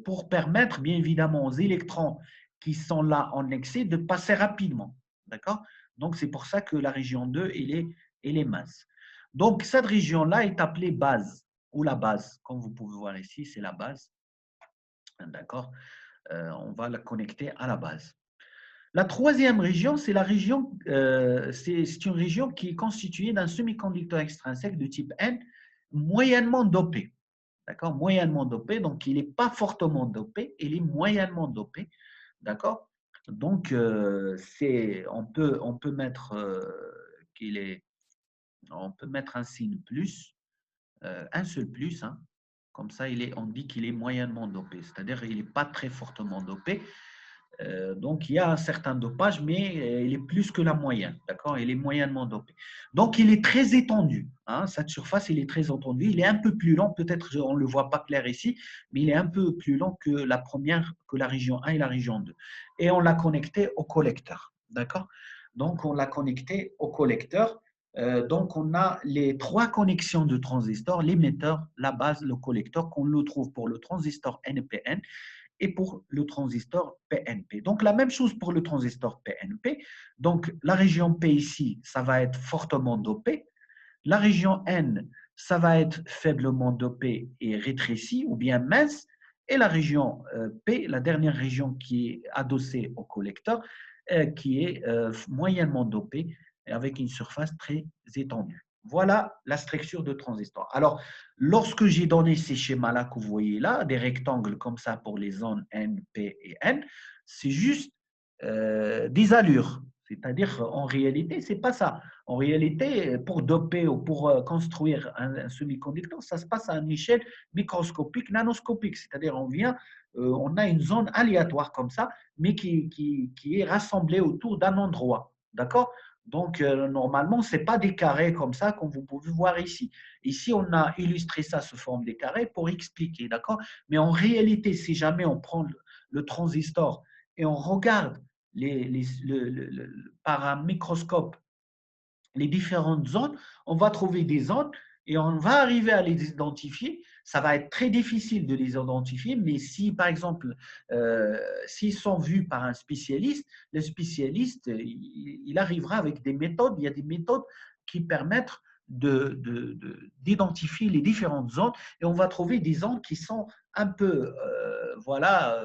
pour permettre, bien évidemment, aux électrons qui sont là en excès de passer rapidement. D'accord? Donc, c'est pour ça que la région 2, elle est mince. Donc, cette région-là est appelée base, ou la base. Comme vous pouvez voir ici, c'est la base. D'accord? On va la connecter à la base. La troisième région, c'est la région, c'est une région qui est constituée d'un semi-conducteur extrinsèque de type N moyennement dopé. D'accord? Moyennement dopé, donc il n'est pas fortement dopé, il est moyennement dopé. D'accord? Donc, on peut mettre qu'il est, on peut mettre un signe plus, un seul plus, hein. Comme ça, on dit qu'il est moyennement dopé, c'est-à-dire qu'il n'est pas très fortement dopé. Donc, il y a un certain dopage, mais il est plus que la moyenne. D'accord? Il est moyennement dopé. Donc, il est très étendu, hein. Cette surface, il est très étendu. Il est un peu plus long. Peut-être on ne le voit pas clair ici, mais il est un peu plus long que la première, que la région 1 et la région 2. Et on l'a connecté au collecteur. D'accord? Donc, on l'a connecté au collecteur. Donc, on a les 3 connexions de transistors, l'émetteur, la base, le collecteur, qu'on le trouve pour le transistor NPN et pour le transistor PNP. Donc, la même chose pour le transistor PNP. Donc, la région P ici, ça va être fortement dopé. La région N, ça va être faiblement dopé et rétréci ou bien mince. Et la région P, la dernière région qui est adossée au collecteur, qui est moyennement dopée avec une surface très étendue. Voilà la structure de transistor. Alors, lorsque j'ai donné ces schémas-là que vous voyez là, des rectangles comme ça pour les zones N, P et N, c'est juste des allures. C'est-à-dire, en réalité, ce n'est pas ça. En réalité, pour doper ou pour construire un semi-conducteur, ça se passe à une échelle microscopique, nanoscopique. C'est-à-dire, on a une zone aléatoire comme ça, mais qui est rassemblée autour d'un endroit. D'accord? Donc, normalement, ce n'est pas des carrés comme ça, comme vous pouvez voir ici. Ici, on a illustré ça sous forme des carrés pour expliquer. D'accord? Mais en réalité, si jamais on prend le transistor et on regarde par un microscope les différentes zones, on va trouver des zones et on va arriver à les identifier. Ça va être très difficile de les identifier, mais si, par exemple, s'ils sont vus par un spécialiste, le spécialiste, il arrivera avec des méthodes. Il y a des méthodes qui permettent d'identifier les différentes zones et on va trouver des zones qui sont un peu, voilà,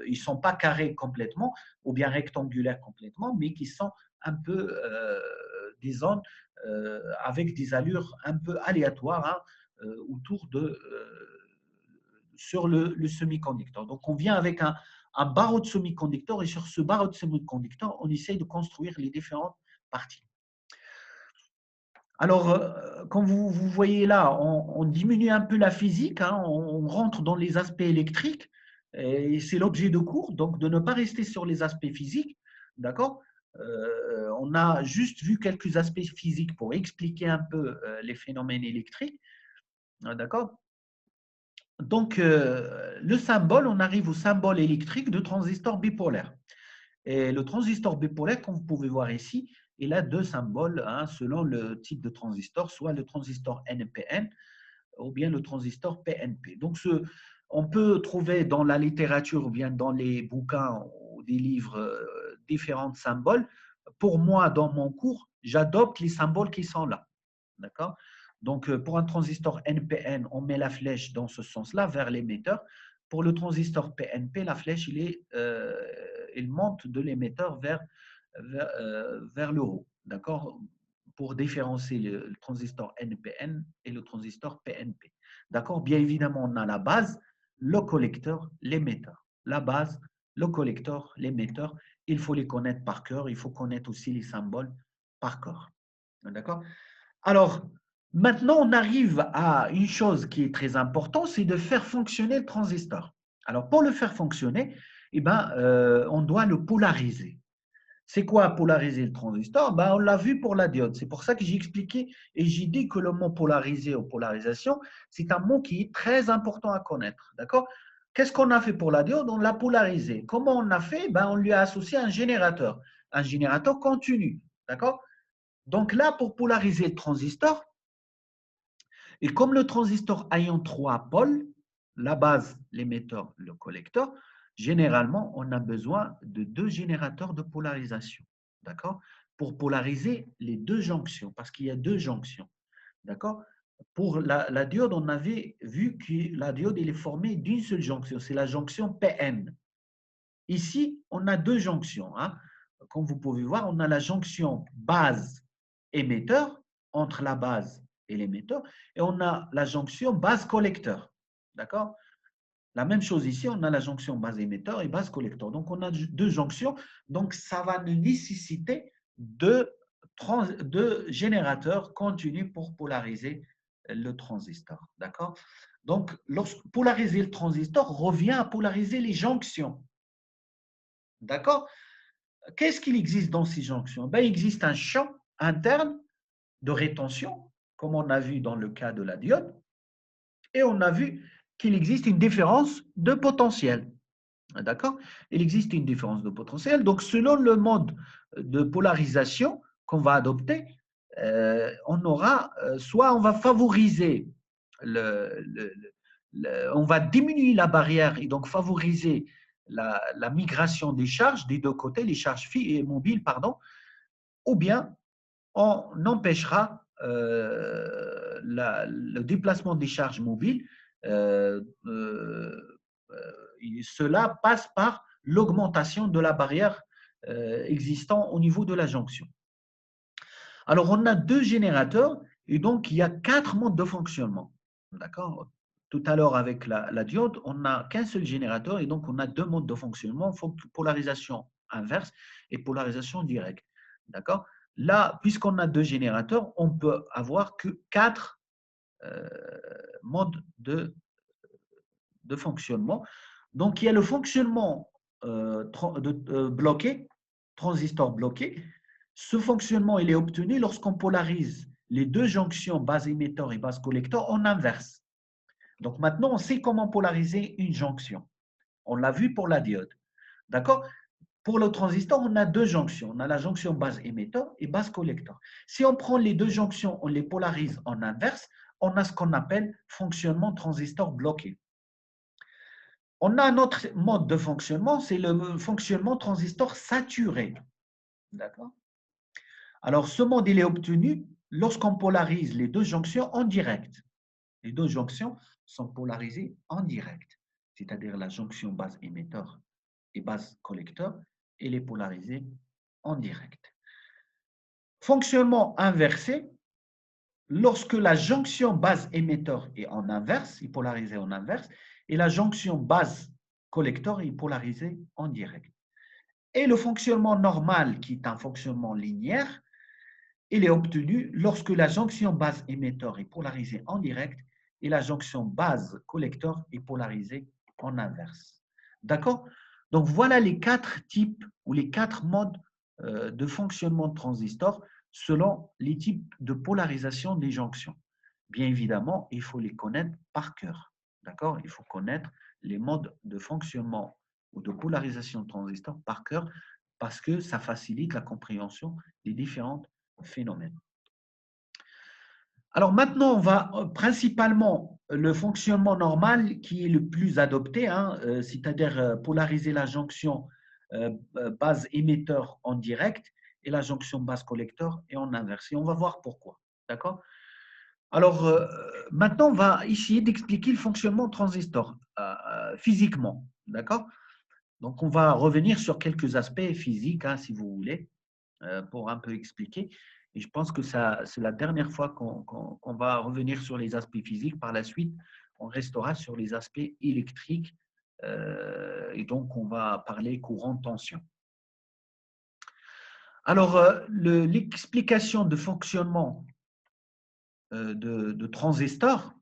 ils ne sont pas carrés complètement ou bien rectangulaires complètement, mais qui sont un peu des zones avec des allures un peu aléatoires, hein, autour sur le semi-conducteur. Donc, on vient avec un barreau de semi-conducteur et sur ce barreau de semi-conducteur, on essaye de construire les différentes parties. Alors, comme vous voyez là, on diminue un peu la physique, hein, on rentre dans les aspects électriques, et c'est l'objet de cours, donc de ne pas rester sur les aspects physiques, d'accord? On a juste vu quelques aspects physiques pour expliquer un peu les phénomènes électriques, d'accord? Donc, le symbole, on arrive au symbole électrique de transistor bipolaire. Et le transistor bipolaire, comme vous pouvez voir ici, il a deux symboles hein, selon le type de transistor, soit le transistor NPN ou bien le transistor PNP. Donc, on peut trouver dans la littérature ou bien dans les bouquins ou des livres différents symboles. Pour moi, dans mon cours, j'adopte les symboles qui sont là. D'accord? Donc, pour un transistor NPN, on met la flèche dans ce sens-là, vers l'émetteur. Pour le transistor PNP, la flèche, il monte de l'émetteur vers le haut. D'accord? Pour différencier le transistor NPN et le transistor PNP. D'accord? Bien évidemment, on a la base, le collecteur, l'émetteur. La base, le collecteur, l'émetteur, il faut les connaître par cœur. Il faut connaître aussi les symboles par cœur. D'accord? Alors, maintenant, on arrive à une chose qui est très importante, c'est de faire fonctionner le transistor. Alors, pour le faire fonctionner, on doit le polariser. C'est quoi polariser le transistor? On l'a vu pour la diode. C'est pour ça que j'ai expliqué et j'ai dit que le mot polarisé ou polarisation, c'est un mot qui est très important à connaître. D'accord? Qu'est-ce qu'on a fait pour la diode? On l'a polarisé. Comment on a fait? On lui a associé un générateur continu. D'accord? Donc là, pour polariser le transistor, et comme le transistor ayant trois pôles, la base, l'émetteur, le collecteur, généralement, on a besoin de deux générateurs de polarisation. D'accord? Pour polariser les deux jonctions, parce qu'il y a deux jonctions. D'accord? Pour la diode, on avait vu que la diode elle est formée d'une seule jonction, c'est la jonction PN. Ici, on a deux jonctions. Hein. Comme vous pouvez voir, on a la jonction base-émetteur entre la base et l'émetteur, et on a la jonction base-collecteur. D'accord? La même chose ici, on a la jonction base-émetteur et base-collecteur. Donc, on a deux jonctions. Donc, ça va nous nécessiter deux générateurs continus pour polariser le transistor. D'accord? Donc, polariser le transistor revient à polariser les jonctions. D'accord? Qu'est-ce qu'il existe dans ces jonctions? Il existe un champ interne de rétention, comme on a vu dans le cas de la diode, et on a vu qu'il existe une différence de potentiel. D'accord? Il existe une différence de potentiel. Donc, selon le mode de polarisation qu'on va adopter, on aura soit on va favoriser on va diminuer la barrière et donc favoriser la migration des charges des deux côtés, les charges et mobiles, pardon, ou bien on empêchera le déplacement des charges mobiles. Euh, euh, Cela passe par l'augmentation de la barrière existant au niveau de la jonction. Alors, on a deux générateurs et donc il y a quatre modes de fonctionnement. D'accord? Tout à l'heure, avec la diode, on n'a qu'un seul générateur et donc on a deux modes de fonctionnement, polarisation inverse et polarisation directe. D'accord? Là, puisqu'on a deux générateurs, on peut avoir que quatre euh, modes de fonctionnement. Donc, il y a le fonctionnement bloqué, transistor bloqué. Ce fonctionnement, il est obtenu lorsqu'on polarise les deux jonctions base émetteur et base collecteur en inverse. Donc, maintenant, on sait comment polariser une jonction. On l'a vu pour la diode. D'accord? Pour le transistor, on a deux jonctions. On a la jonction base émetteur et base collecteur. Si on prend les deux jonctions, on les polarise en inverse, on a ce qu'on appelle fonctionnement transistor bloqué. On a un autre mode de fonctionnement, c'est le fonctionnement transistor saturé. D'accord? Alors, ce mode, il est obtenu lorsqu'on polarise les deux jonctions en direct. Les deux jonctions sont polarisées en direct, c'est-à-dire la jonction base émetteur et base collecteur, elle est polarisée en direct. Fonctionnement inversé, lorsque la jonction base émetteur est en inverse, est polarisée en inverse, et la jonction base collecteur est polarisée en direct. Et le fonctionnement normal, qui est un fonctionnement linéaire, il est obtenu lorsque la jonction base émetteur est polarisée en direct et la jonction base collecteur est polarisée en inverse. D'accord? Donc voilà les quatre types ou les quatre modes de fonctionnement de transistor selon les types de polarisation des jonctions. Bien évidemment, il faut les connaître par cœur. D'accord? Il faut connaître les modes de fonctionnement ou de polarisation de transistor par cœur parce que ça facilite la compréhension des différents phénomènes. Alors maintenant, on va principalement le fonctionnement normal qui est le plus adopté, hein, c'est-à-dire polariser la jonction base émetteur en direct et la jonction base collecteur et en inverse. Et on va voir pourquoi. D'accord? Alors maintenant, on va essayer d'expliquer le fonctionnement transistor physiquement. D'accord? Donc on va revenir sur quelques aspects physiques, hein, si vous voulez, pour un peu expliquer. Et je pense que c'est la dernière fois qu'on va revenir sur les aspects physiques. Par la suite, on restera sur les aspects électriques. Et donc, on va parler courant tension. Alors, l'explication de fonctionnement de transistors,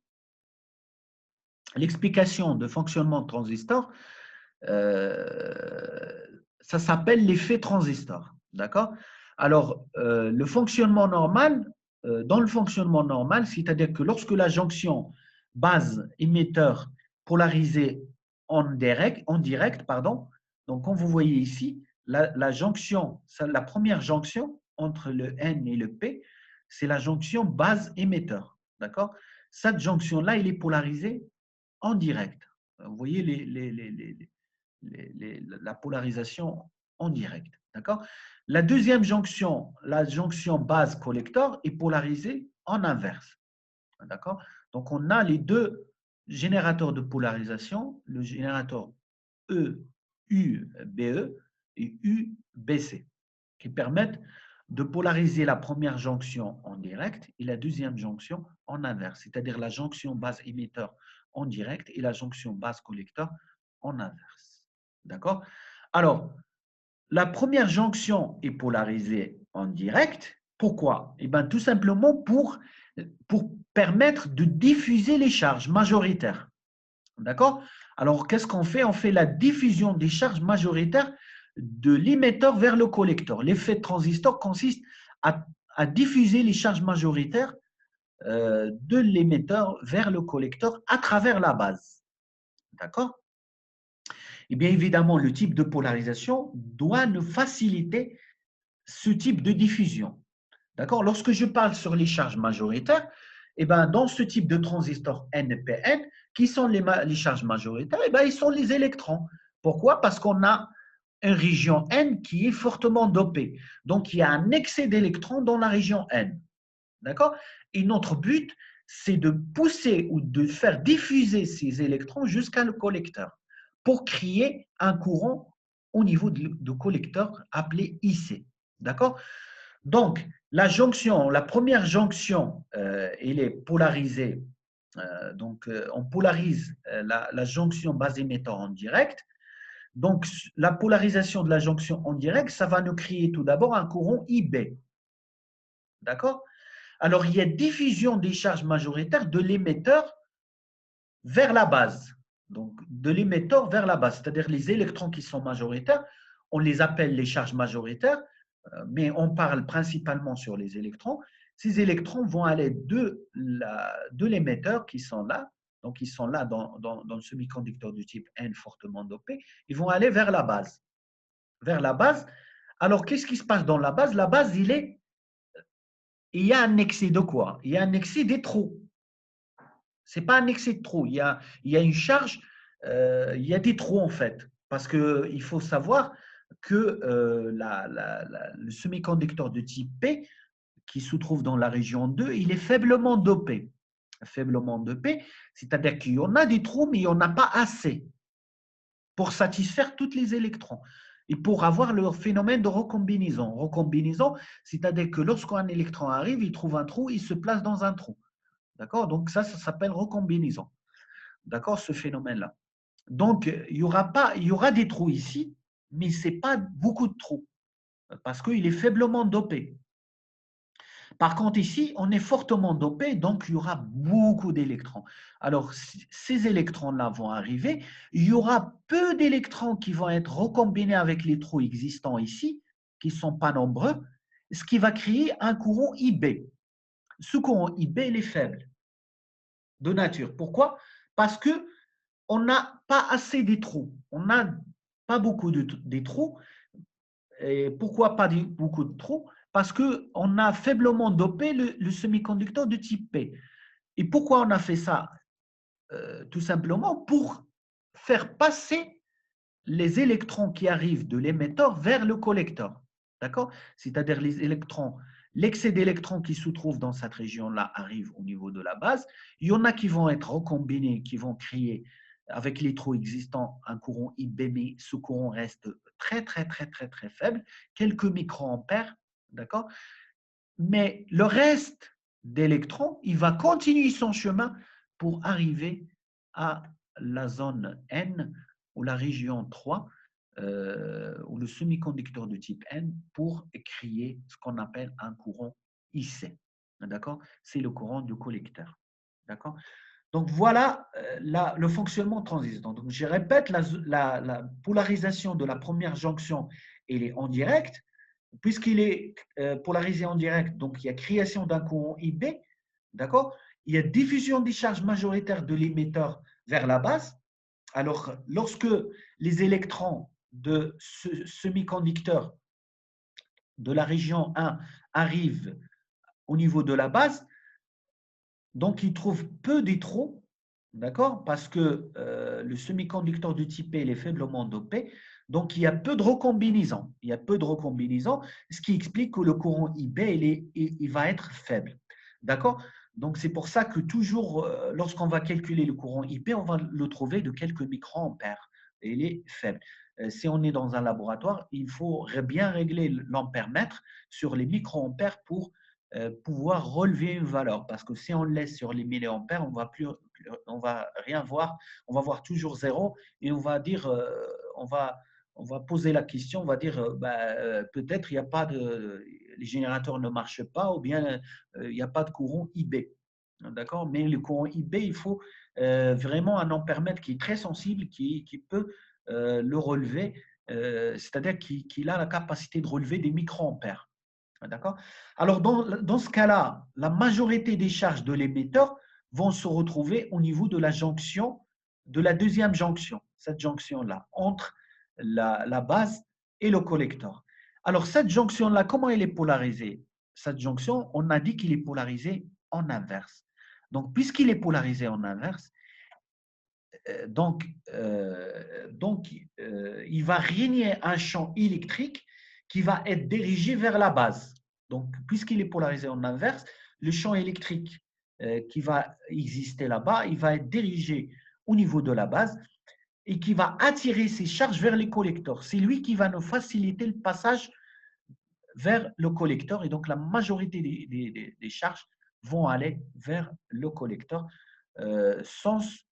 l'explication de fonctionnement de transistor, ça s'appelle l'effet transistor. D'accord? Alors, le fonctionnement normal, dans le fonctionnement normal, c'est-à-dire que lorsque la jonction base-émetteur polarisée en direct, pardon, donc comme vous voyez ici, la jonction, la première jonction entre le N et le P, c'est la jonction base-émetteur. D'accord? Cette jonction-là, elle est polarisée en direct. Vous voyez la polarisation en direct. D'accord? La deuxième jonction, la jonction base collector, est polarisée en inverse. D'accord? Donc, on a les deux générateurs de polarisation, le générateur EUBE et UBC, qui permettent de polariser la première jonction en direct et la deuxième jonction en inverse, c'est-à-dire la jonction base émetteur en direct et la jonction base collecteur en inverse. D'accord? Alors, la première jonction est polarisée en direct. Pourquoi? Eh bien, tout simplement pour permettre de diffuser les charges majoritaires. D'accord? Alors, qu'est-ce qu'on fait? On fait la diffusion des charges majoritaires de l'émetteur vers le collecteur. L'effet de transistor consiste à diffuser les charges majoritaires de l'émetteur vers le collecteur à travers la base. D'accord? Et bien évidemment, le type de polarisation doit nous faciliter ce type de diffusion. D'accord? Lorsque je parle sur les charges majoritaires, eh ben, dans ce type de transistor NPN, qui sont les charges majoritaires? Eh ben, ils sont les électrons. Pourquoi? Parce qu'on a une région N qui est fortement dopée. Donc, il y a un excès d'électrons dans la région N. D'accord? Et notre but, c'est de pousser ou de faire diffuser ces électrons jusqu'à le collecteur pour créer un courant au niveau du collecteur appelé IC. D'accord? Donc, la première jonction, elle est polarisée. Donc, on polarise la jonction base émetteur en direct. Donc, la polarisation de la jonction en direct, ça va nous créer tout d'abord un courant IB. D'accord? Alors, il y a diffusion des charges majoritaires de l'émetteur vers la base. Donc, de l'émetteur vers la base, c'est-à-dire les électrons qui sont majoritaires, on les appelle les charges majoritaires, mais on parle principalement sur les électrons. Ces électrons vont aller de l'émetteur qui sont là, donc ils sont là dans le semi-conducteur du type N fortement dopé, ils vont aller vers la base. Vers la base. Alors, qu'est-ce qui se passe dans la base? La base, il y a un excès de quoi? Il y a un excès des trous. Ce n'est pas un excès de trous. Il y a une charge, il y a des trous en fait. Parce qu'il faut savoir que le semi-conducteur de type P, qui se trouve dans la région 2, il est faiblement dopé. Faiblement dopé, c'est-à-dire qu'il y en a des trous, mais il n'y en a pas assez pour satisfaire tous les électrons et pour avoir le phénomène de recombinaison. Recombinaison, c'est-à-dire que lorsqu'un électron arrive, il trouve un trou, il se place dans un trou. D'accord? Donc ça s'appelle recombinaison. D'accord? Ce phénomène-là. Donc, il y aura des trous ici, mais ce n'est pas beaucoup de trous parce qu'il est faiblement dopé. Par contre, ici, on est fortement dopé, donc il y aura beaucoup d'électrons. Alors, ces électrons-là vont arriver. Il y aura peu d'électrons qui vont être recombinés avec les trous existants ici, qui ne sont pas nombreux, ce qui va créer un courant IB. Ce courant IB, il est faible de nature. Pourquoi? Parce qu'on n'a pas assez des trous. On n'a pas beaucoup de trous. Et pourquoi pas beaucoup de trous? Parce qu'on a faiblement dopé le semi-conducteur de type P. Et pourquoi on a fait ça? Tout simplement pour faire passer les électrons qui arrivent de l'émetteur vers le collecteur. D'accord? C'est-à-dire les électrons, l'excès d'électrons qui se trouve dans cette région-là arrive au niveau de la base. Il y en a qui vont être recombinés, qui vont créer avec les trous existants un courant IB, mais ce courant reste très, très, très, très, très faible, quelques microampères. D'accord? Mais le reste d'électrons, il va continuer son chemin pour arriver à la zone N ou la région 3 ou le semi-conducteur de type N pour créer ce qu'on appelle un courant IC. D'accord? C'est le courant du collecteur. D'accord? Donc voilà le fonctionnement transistor. Donc je répète, la polarisation de la première jonction, elle est en direct. Puisqu'il est polarisé en direct, donc il y a création d'un courant IB, d'accord? Il y a diffusion des charges majoritaires de l'émetteur vers la base. Alors, lorsque les électrons de ce semi-conducteur de la région 1 arrivent au niveau de la base, donc ils trouvent peu d'électrons, d'accord? Parce que le semi-conducteur de type P il est faiblement dopé, donc il y a peu de recombinaisons. Il y a peu de recombinaisons, ce qui explique que le courant IB il va être faible, d'accord? Donc c'est pour ça que toujours, lorsqu'on va calculer le courant IP, on va le trouver de quelques microampères. Et il est faible. Si on est dans un laboratoire, il faut bien régler l'ampère-mètre sur les microampères pour pouvoir relever une valeur. Parce que si on laisse sur les milliampères, on va rien voir, on va voir toujours zéro et on va dire, on va poser la question, on va dire, peut-être il n'y a pas de, les générateurs ne marchent pas ou bien il n'y a pas de courant IB. D'accord? Mais le courant IB, il faut vraiment un ampèremètre qui est très sensible, qui peut le relever, c'est-à-dire qu'il a la capacité de relever des microampères. D'accord? Alors, dans ce cas-là, la majorité des charges de l'émetteur vont se retrouver au niveau de la jonction, de la deuxième jonction, cette jonction-là, entre la base et le collecteur. Alors, cette jonction-là, comment elle est polarisée? Cette jonction, on a dit qu'il est polarisé en inverse. Donc, puisqu'il est polarisé en inverse, il va régner un champ électrique qui va être dirigé vers la base. Donc, puisqu'il est polarisé en inverse, le champ électrique qui va exister là-bas, il va être dirigé au niveau de la base et qui va attirer ces charges vers les collecteurs. C'est lui qui va nous faciliter le passage vers le collecteur et donc la majorité des charges vont aller vers le collecteur, sens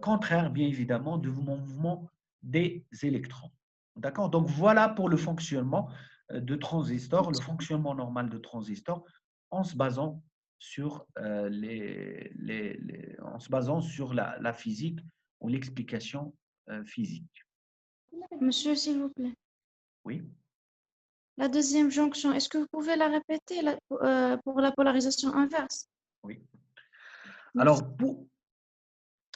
contraire bien évidemment du mouvement des électrons. D'accord? Donc voilà pour le fonctionnement de transistor, le fonctionnement normal de transistor en se basant sur, en se basant sur la physique ou l'explication physique. Monsieur, s'il vous plaît. Oui. La deuxième jonction, est-ce que vous pouvez la répéter pour la polarisation inverse? Oui. Merci.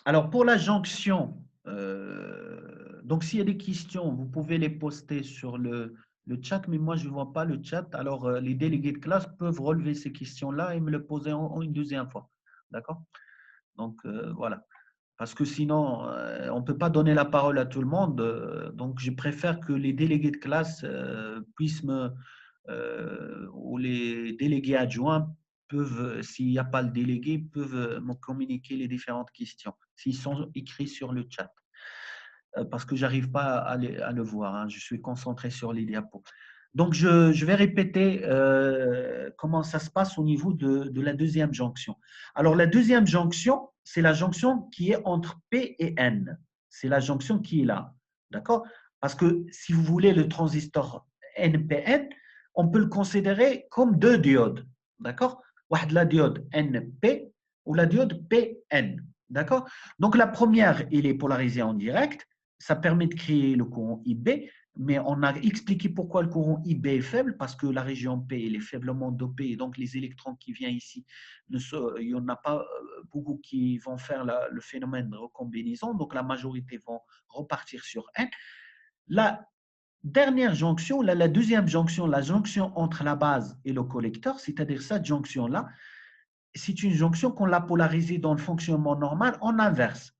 Alors pour la jonction, donc s'il y a des questions, vous pouvez les poster sur le chat, mais moi je ne vois pas le chat. Alors les délégués de classe peuvent relever ces questions-là et me le poser en une deuxième fois. D'accord? Donc voilà. Parce que sinon, on ne peut pas donner la parole à tout le monde. Donc je préfère que les délégués de classe puissent ou les délégués adjoints peuvent, s'il n'y a pas le délégué, peuvent me communiquer les différentes questions, s'ils sont écrits sur le chat. Parce que je n'arrive pas à le voir, hein, je suis concentré sur les diapos. Donc, je vais répéter comment ça se passe au niveau de la deuxième jonction. Alors, la deuxième jonction, c'est la jonction qui est entre P et N. C'est la jonction qui est là. D'accord? Parce que si vous voulez le transistor NPN, on peut le considérer comme deux diodes. D'accord? La diode NP ou la diode PN. D'accord? Donc, la première, elle est polarisée en direct. Ça permet de créer le courant IB, mais on a expliqué pourquoi le courant IB est faible, parce que la région P elle est faiblement dopée, et donc les électrons qui viennent ici, il n'y en a pas beaucoup qui vont faire le phénomène de recombinaison, donc la majorité vont repartir sur N. La dernière jonction, la deuxième jonction, la jonction entre la base et le collecteur, c'est-à-dire cette jonction-là, c'est une jonction qu'on l'a polarisée dans le fonctionnement normal en inverse.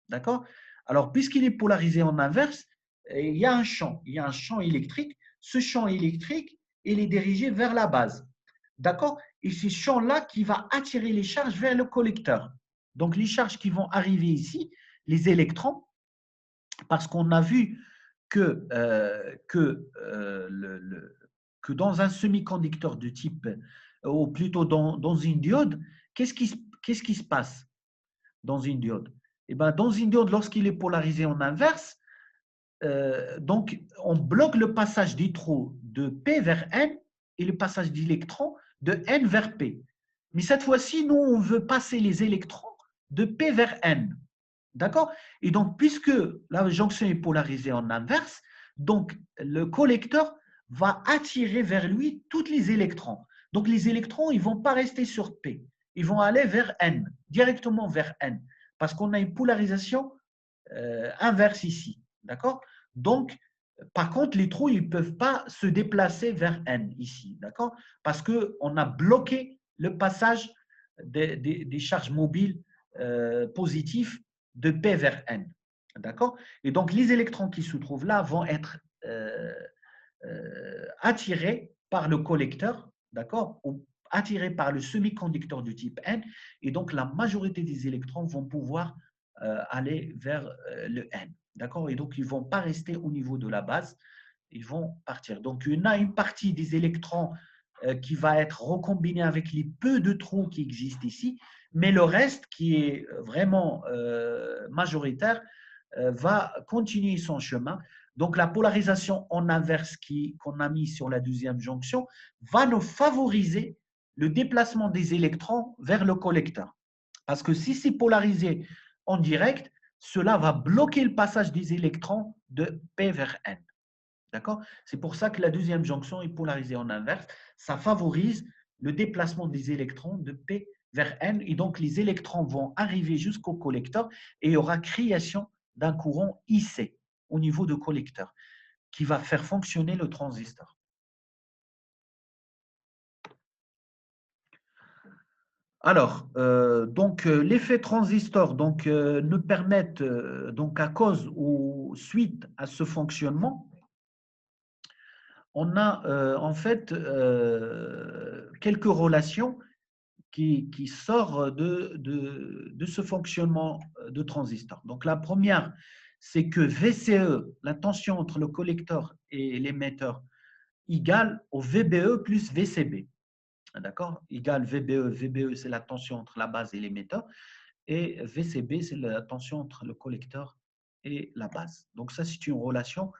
D'accord? Alors, puisqu'il est polarisé en inverse, il y a un champ électrique. Ce champ électrique, il est dirigé vers la base. D'accord? Et c'est ce champ-là qui va attirer les charges vers le collecteur. Donc, les charges qui vont arriver ici, les électrons, parce qu'on a vu que dans un semi-conducteur de type, ou plutôt dans une diode, qu'est-ce qui se passe dans une diode? Eh ben, dans une diode, lorsqu'il est polarisé en inverse, donc on bloque le passage des trous de P vers N et le passage d'électrons de N vers P. Mais cette fois-ci, nous, on veut passer les électrons de P vers N. D'accord? Et donc, puisque la jonction est polarisée en inverse, donc le collecteur va attirer vers lui tous les électrons. Donc, les électrons, ils ne vont pas rester sur P. Ils vont aller vers N, directement vers N, parce qu'on a une polarisation inverse ici. D'accord? Donc, par contre, les trous, ils ne peuvent pas se déplacer vers N ici. D'accord? Parce qu'on a bloqué le passage des charges mobiles positives de P vers N. D'accord? Et donc, les électrons qui se trouvent là vont être attirés par le collecteur, d'accord? Ou attirés par le semi-conducteur du type N. Et donc, la majorité des électrons vont pouvoir aller vers le N. D'accord? Et donc, ils ne vont pas rester au niveau de la base, ils vont partir. Donc, il y a une partie des électrons qui va être recombinée avec les peu de trous qui existent ici, mais le reste, qui est vraiment majoritaire, va continuer son chemin. Donc, la polarisation en inverse qu'on a mis sur la deuxième jonction va nous favoriser le déplacement des électrons vers le collecteur. Parce que si c'est polarisé en direct, cela va bloquer le passage des électrons de P vers N. D'accord? C'est pour ça que la deuxième jonction est polarisée en inverse. Ça favorise le déplacement des électrons de P vers N. Et donc, les électrons vont arriver jusqu'au collecteur et il y aura création d'un courant IC au niveau du collecteur qui va faire fonctionner le transistor. Alors, l'effet transistor nous permettent, à cause ou suite à ce fonctionnement, on a en fait quelques relations qui sortent de ce fonctionnement de transistor. Donc, la première, c'est que VCE, la tension entre le collecteur et l'émetteur, égale au VBE plus VCB. D'accord? Égale VBE. VBE, c'est la tension entre la base et l'émetteur. Et VCB, c'est la tension entre le collecteur et la base. Donc, ça, c'est une relation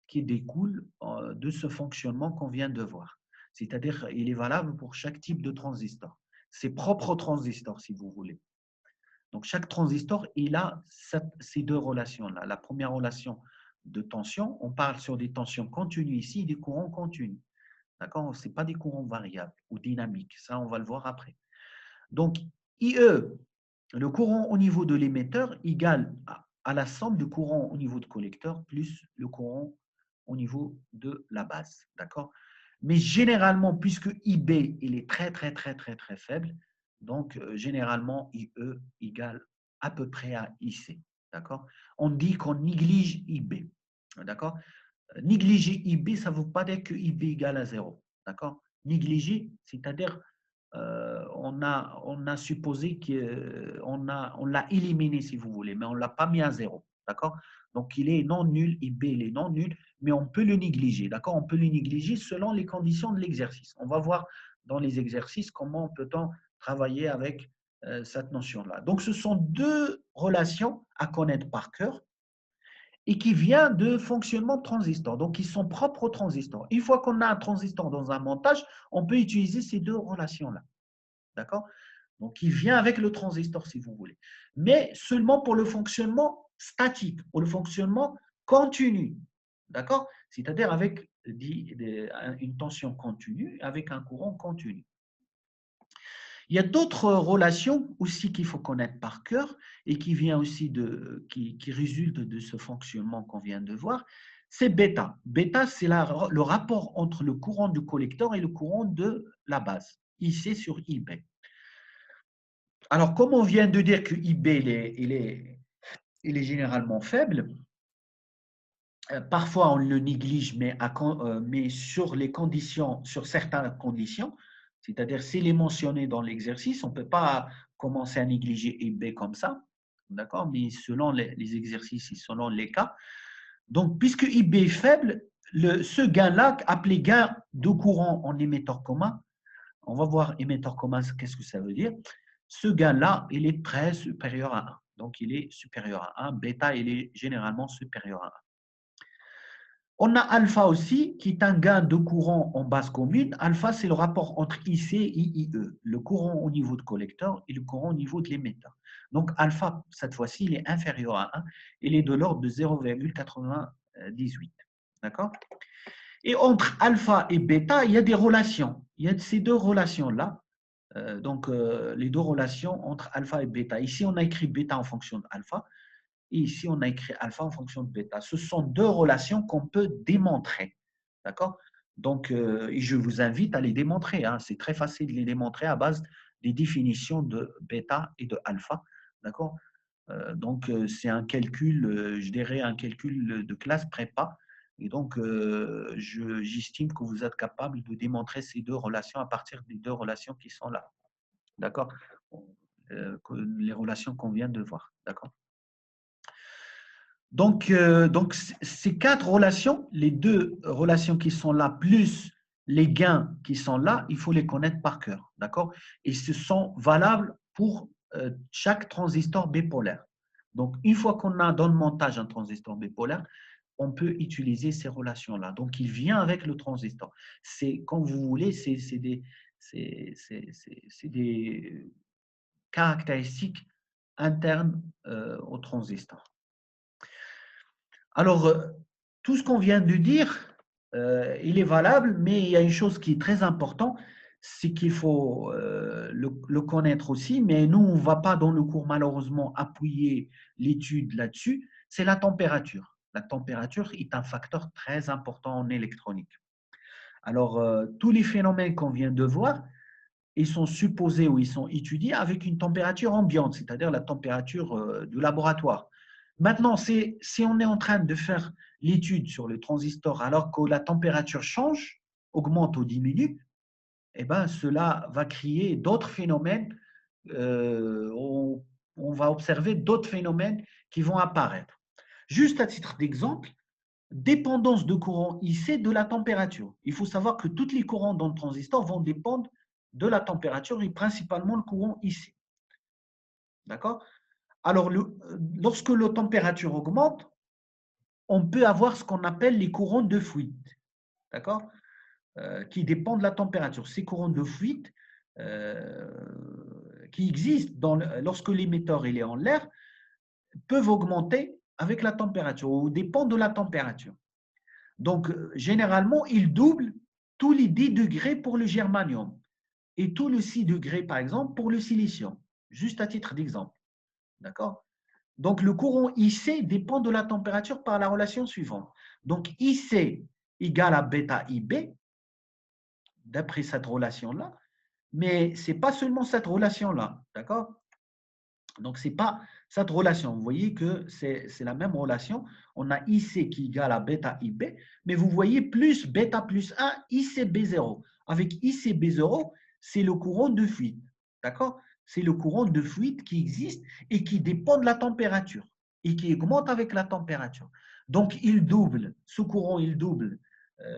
qui découle de ce fonctionnement qu'on vient de voir. C'est-à-dire, il est valable pour chaque type de transistor. Ses propres transistors, si vous voulez. Donc, chaque transistor, il a ces deux relations-là. La première relation de tension, on parle sur des tensions continues ici, des courants continus. D'accord? Ce n'est pas des courants variables ou dynamiques. Ça, on va le voir après. Donc, IE, le courant au niveau de l'émetteur, égale à la somme du courant au niveau de collecteur plus le courant au niveau de la base. D'accord? Mais généralement, puisque IB, il est très, très, très, très, très faible, donc généralement, IE égale à peu près à IC. D'accord? On dit qu'on néglige IB. D'accord? Négliger IB, ça ne veut pas dire que IB égale à 0. D'accord? Négliger, c'est-à-dire on a supposé qu'on l'a éliminé, si vous voulez, mais on ne l'a pas mis à 0. D'accord? Donc, il est non nul, IB, il est non nul, mais on peut le négliger. D'accord? On peut le négliger selon les conditions de l'exercice. On va voir dans les exercices comment peut-on travailler avec cette notion-là. Donc, ce sont deux relations à connaître par cœur et qui vient de fonctionnement de transistor. Donc, ils sont propres au transistor. Une fois qu'on a un transistor dans un montage, on peut utiliser ces deux relations-là. D'accord? Donc, il vient avec le transistor, si vous voulez. Mais seulement pour le fonctionnement statique, pour le fonctionnement continu. D'accord? C'est-à-dire avec une tension continue, avec un courant continu. Il y a d'autres relations aussi qu'il faut connaître par cœur et qui résultent de ce fonctionnement qu'on vient de voir. c'est bêta. Bêta, c'est le rapport entre le courant du collecteur et le courant de la base, IC sur IB. Alors, comme on vient de dire que IB il est généralement faible, parfois on le néglige, mais sur les conditions, sur certaines conditions, c'est-à-dire s'il est mentionné dans l'exercice, on ne peut pas commencer à négliger IB comme ça, d'accord? Mais selon les exercices et selon les cas. Donc, puisque IB est faible, ce gain-là, appelé gain de courant en émetteur commun, on va voir émetteur commun, qu'est-ce que ça veut dire. Ce gain-là, il est très supérieur à 1. Donc, il est supérieur à 1. Bêta, il est généralement supérieur à 1. On a alpha aussi, qui est un gain de courant en base commune. Alpha, c'est le rapport entre IC et IE, le courant au niveau de collecteur et le courant au niveau de l'émetteur. Donc, alpha, cette fois-ci, il est inférieur à 1. Il est de l'ordre de 0,98. D'accord? Et entre alpha et bêta, il y a des relations. Il y a ces deux relations-là. Les deux relations entre alpha et bêta. Ici, on a écrit bêta en fonction d'alpha. Et ici, on a écrit alpha en fonction de bêta. Ce sont deux relations qu'on peut démontrer. D'accord? Donc, je vous invite à les démontrer. Hein. C'est très facile de les démontrer à base des définitions de bêta et de alpha. D'accord? C'est un calcul, je dirais un calcul de classe prépa. Et donc, j'estime que vous êtes capable de démontrer ces deux relations à partir des deux relations qui sont là. D'accord? Les relations qu'on vient de voir. D'accord? Donc, ces quatre relations, les deux relations qui sont là, plus les gains qui sont là, il faut les connaître par cœur. D'accord? Et ce sont valables pour chaque transistor bipolaire. Donc, une fois qu'on a dans le montage un transistor bipolaire, on peut utiliser ces relations-là. Donc, il vient avec le transistor. C'est, quand vous voulez, c'est des caractéristiques internes au transistor. Alors, tout ce qu'on vient de dire, il est valable, mais il y a une chose qui est très importante, c'est qu'il faut le connaître aussi, mais nous, on ne va pas dans le cours malheureusement appuyer l'étude là-dessus, c'est la température. La température est un facteur très important en électronique. Alors, tous les phénomènes qu'on vient de voir, ils sont supposés ou ils sont étudiés avec une température ambiante, c'est-à-dire la température du laboratoire. Maintenant, si on est en train de faire l'étude sur le transistor alors que la température change, augmente ou diminue, eh ben, cela va créer d'autres phénomènes. On va observer d'autres phénomènes qui vont apparaître. Juste à titre d'exemple, dépendance de courant IC de la température. Il faut savoir que tous les courants dans le transistor vont dépendre de la température et principalement le courant IC. D'accord? Alors, lorsque la température augmente, on peut avoir ce qu'on appelle les courants de fuite, d'accord, qui dépendent de la température. Ces courants de fuite qui existent lorsque l'émetteur est en l'air peuvent augmenter avec la température ou dépendent de la température. Donc, généralement, ils doublent tous les 10 degrés pour le germanium et tous les 6 degrés, par exemple, pour le silicium, juste à titre d'exemple. D'accord? Donc, le courant IC dépend de la température par la relation suivante. Donc, IC égale à bêta IB, d'après cette relation-là, mais ce n'est pas seulement cette relation-là, d'accord? Donc, ce n'est pas cette relation. Vous voyez que c'est la même relation. On a IC qui égale à bêta IB, mais vous voyez plus bêta plus 1, ICB0. Avec ICB0, c'est le courant de fuite, d'accord? C'est le courant de fuite qui existe et qui dépend de la température et qui augmente avec la température. Donc, il double, ce courant, il double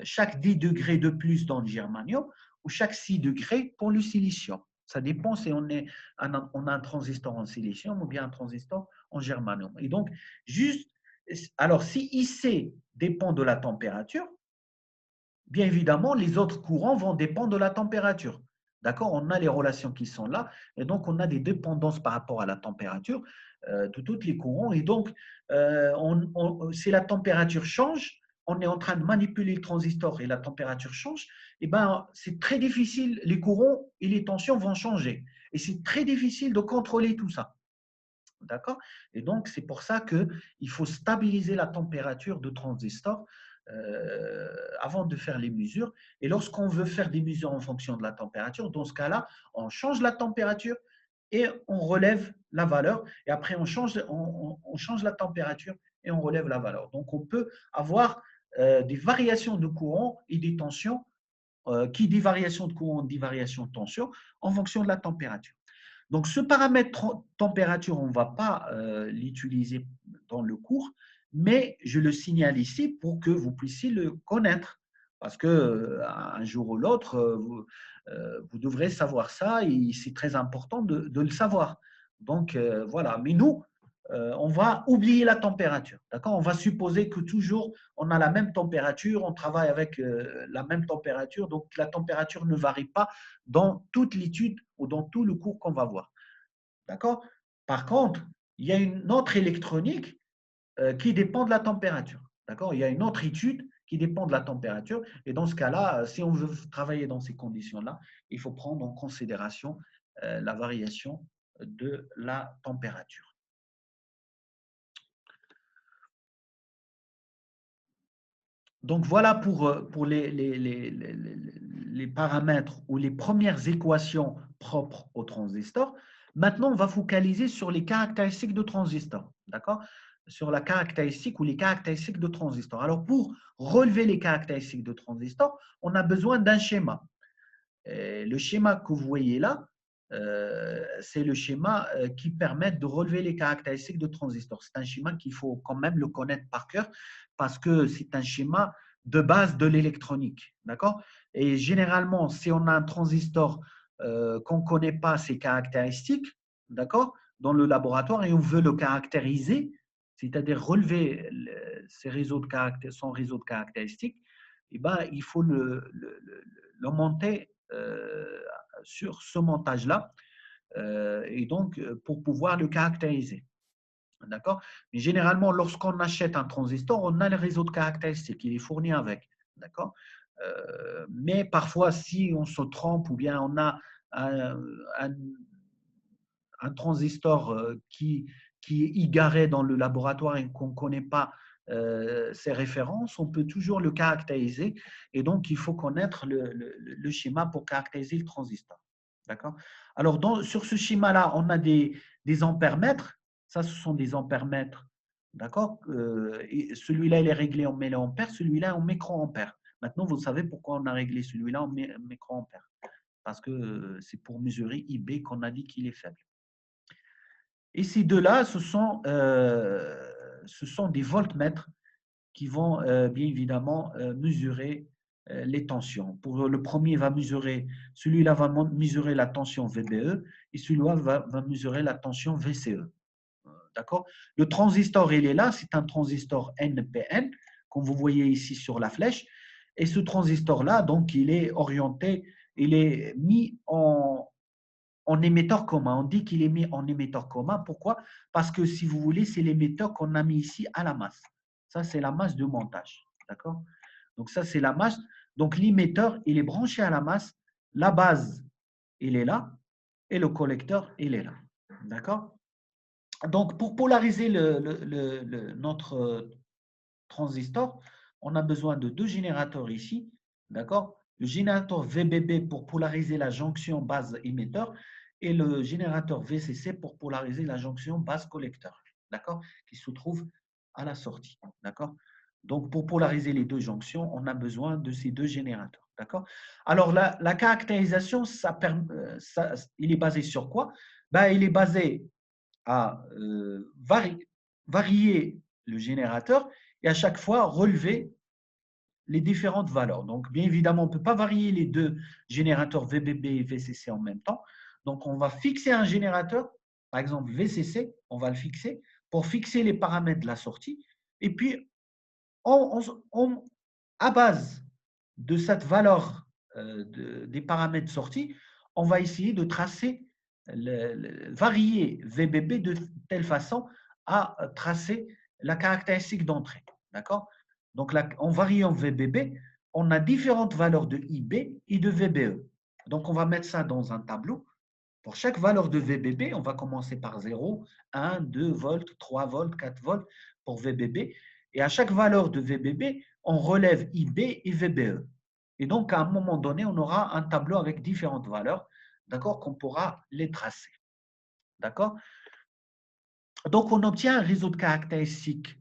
chaque 10 degrés de plus dans le germanium ou chaque 6 degrés pour le silicium. Ça dépend si on a un transistor en silicium ou bien un transistor en germanium. Et donc, alors si IC dépend de la température, bien évidemment, les autres courants vont dépendre de la température. D'accord? On a les relations qui sont là, et donc on a des dépendances par rapport à la température de tous les courants. Et donc, si la température change, on est en train de manipuler le transistor et la température change, et ben, c'est très difficile, les courants et les tensions vont changer. Et c'est très difficile de contrôler tout ça. D'accord? Et donc, c'est pour ça qu'il faut stabiliser la température de transistor avant de faire les mesures. Et lorsqu'on veut faire des mesures en fonction de la température, dans ce cas-là, on change la température et on relève la valeur. Et après, on change la température et on relève la valeur. Donc, on peut avoir des variations de courant et des tensions. Qui dit variation de courant dit variation de tension en fonction de la température. Donc, ce paramètre température, on ne va pas l'utiliser dans le cours, mais je le signale ici pour que vous puissiez le connaître. Parce qu'un jour ou l'autre, vous devrez savoir ça et c'est très important de le savoir. Donc, voilà. Mais nous, on va oublier la température. D'accord? On va supposer que toujours on a la même température, on travaille avec la même température, donc la température ne varie pas dans toute l'étude ou dans tout le cours qu'on va voir. D'accord? Par contre, il y a une autre électronique qui dépend de la température. D'accord? Il y a une autre étude qui dépend de la température. Et dans ce cas-là, si on veut travailler dans ces conditions-là, il faut prendre en considération la variation de la température. Donc voilà pour les paramètres ou les premières équations propres au transistor. Maintenant, on va focaliser sur les caractéristiques de transistor, d'accord? Sur la caractéristique ou les caractéristiques de transistor. Alors, pour relever les caractéristiques de transistor, on a besoin d'un schéma. Le schéma que vous voyez là, c'est le schéma qui permet de relever les caractéristiques de transistor. C'est un schéma qu'il faut quand même le connaître par cœur parce que c'est un schéma de base de l'électronique. D'accord? Et généralement, si on a un transistor qu'on ne connaît pas ses caractéristiques, d'accord, dans le laboratoire et on veut le caractériser, c'est-à-dire relever son réseau de caractéristiques, eh ben, il faut le monter sur ce montage-là, et donc pour pouvoir le caractériser. D'accord? Mais généralement, lorsqu'on achète un transistor, on a le réseau de caractéristiques, il est fourni avec. D'accord? Mais parfois, si on se trompe ou bien on a un, un, un transistor qui est égaré dans le laboratoire et qu'on ne connaît pas ses références, on peut toujours le caractériser. Et donc, il faut connaître le schéma pour caractériser le transistor. D'accord? Alors, sur ce schéma-là, on a des ampères-mètres. Ça, ce sont des ampères-mètres. D'accord? Celui-là, il est réglé en milliampères, celui-là en microampères. Maintenant, vous savez pourquoi on a réglé celui-là en microampères. Parce que c'est pour mesurer IB qu'on a dit qu'il est faible. Et ces deux-là, ce sont des voltmètres qui vont bien évidemment mesurer les tensions. Pour le premier va mesurer, celui-là va mesurer la tension VBE et celui-là va mesurer la tension VCE. D'accord? Le transistor, il est là, c'est un transistor NPN, comme vous voyez ici sur la flèche. Et ce transistor-là, donc, il est orienté, il est mis en émetteur commun. On dit qu'il est mis en émetteur commun. Pourquoi? Parce que si vous voulez, c'est l'émetteur qu'on a mis ici à la masse. Ça, c'est la masse de montage. D'accord? Donc, ça, c'est la masse. Donc, l'émetteur, il est branché à la masse. La base, il est là. Et le collecteur, il est là. D'accord? Donc, pour polariser notre transistor, on a besoin de deux générateurs ici. D'accord? Le générateur VBB pour polariser la jonction base émetteur et le générateur VCC pour polariser la jonction base collecteur. D'accord? Qui se trouve à la sortie. D'accord? Donc, pour polariser les deux jonctions, on a besoin de ces deux générateurs. D'accord? Alors, la caractérisation, il est basé sur quoi? Ben, il est basé à varier le générateur et à chaque fois relever les différentes valeurs. Donc, bien évidemment, on ne peut pas varier les deux générateurs VBB et VCC en même temps. Donc, on va fixer un générateur, par exemple VCC, on va le fixer pour fixer les paramètres de la sortie. Et puis, à base de cette valeur des paramètres de sortie, on va essayer de tracer, varier VBB de telle façon à tracer la caractéristique d'entrée. D'accord? Donc, là, en variant VBB, on a différentes valeurs de IB et de VBE. Donc, on va mettre ça dans un tableau Pour chaque valeur de VBB, on va commencer par 0, 1, 2 volts, 3 volts, 4 volts pour VBB. Et à chaque valeur de VBB, on relève IB et VBE. Et donc, à un moment donné, on aura un tableau avec différentes valeurs, d'accord, qu'on pourra les tracer. D'accord? Donc, on obtient un réseau de caractéristiques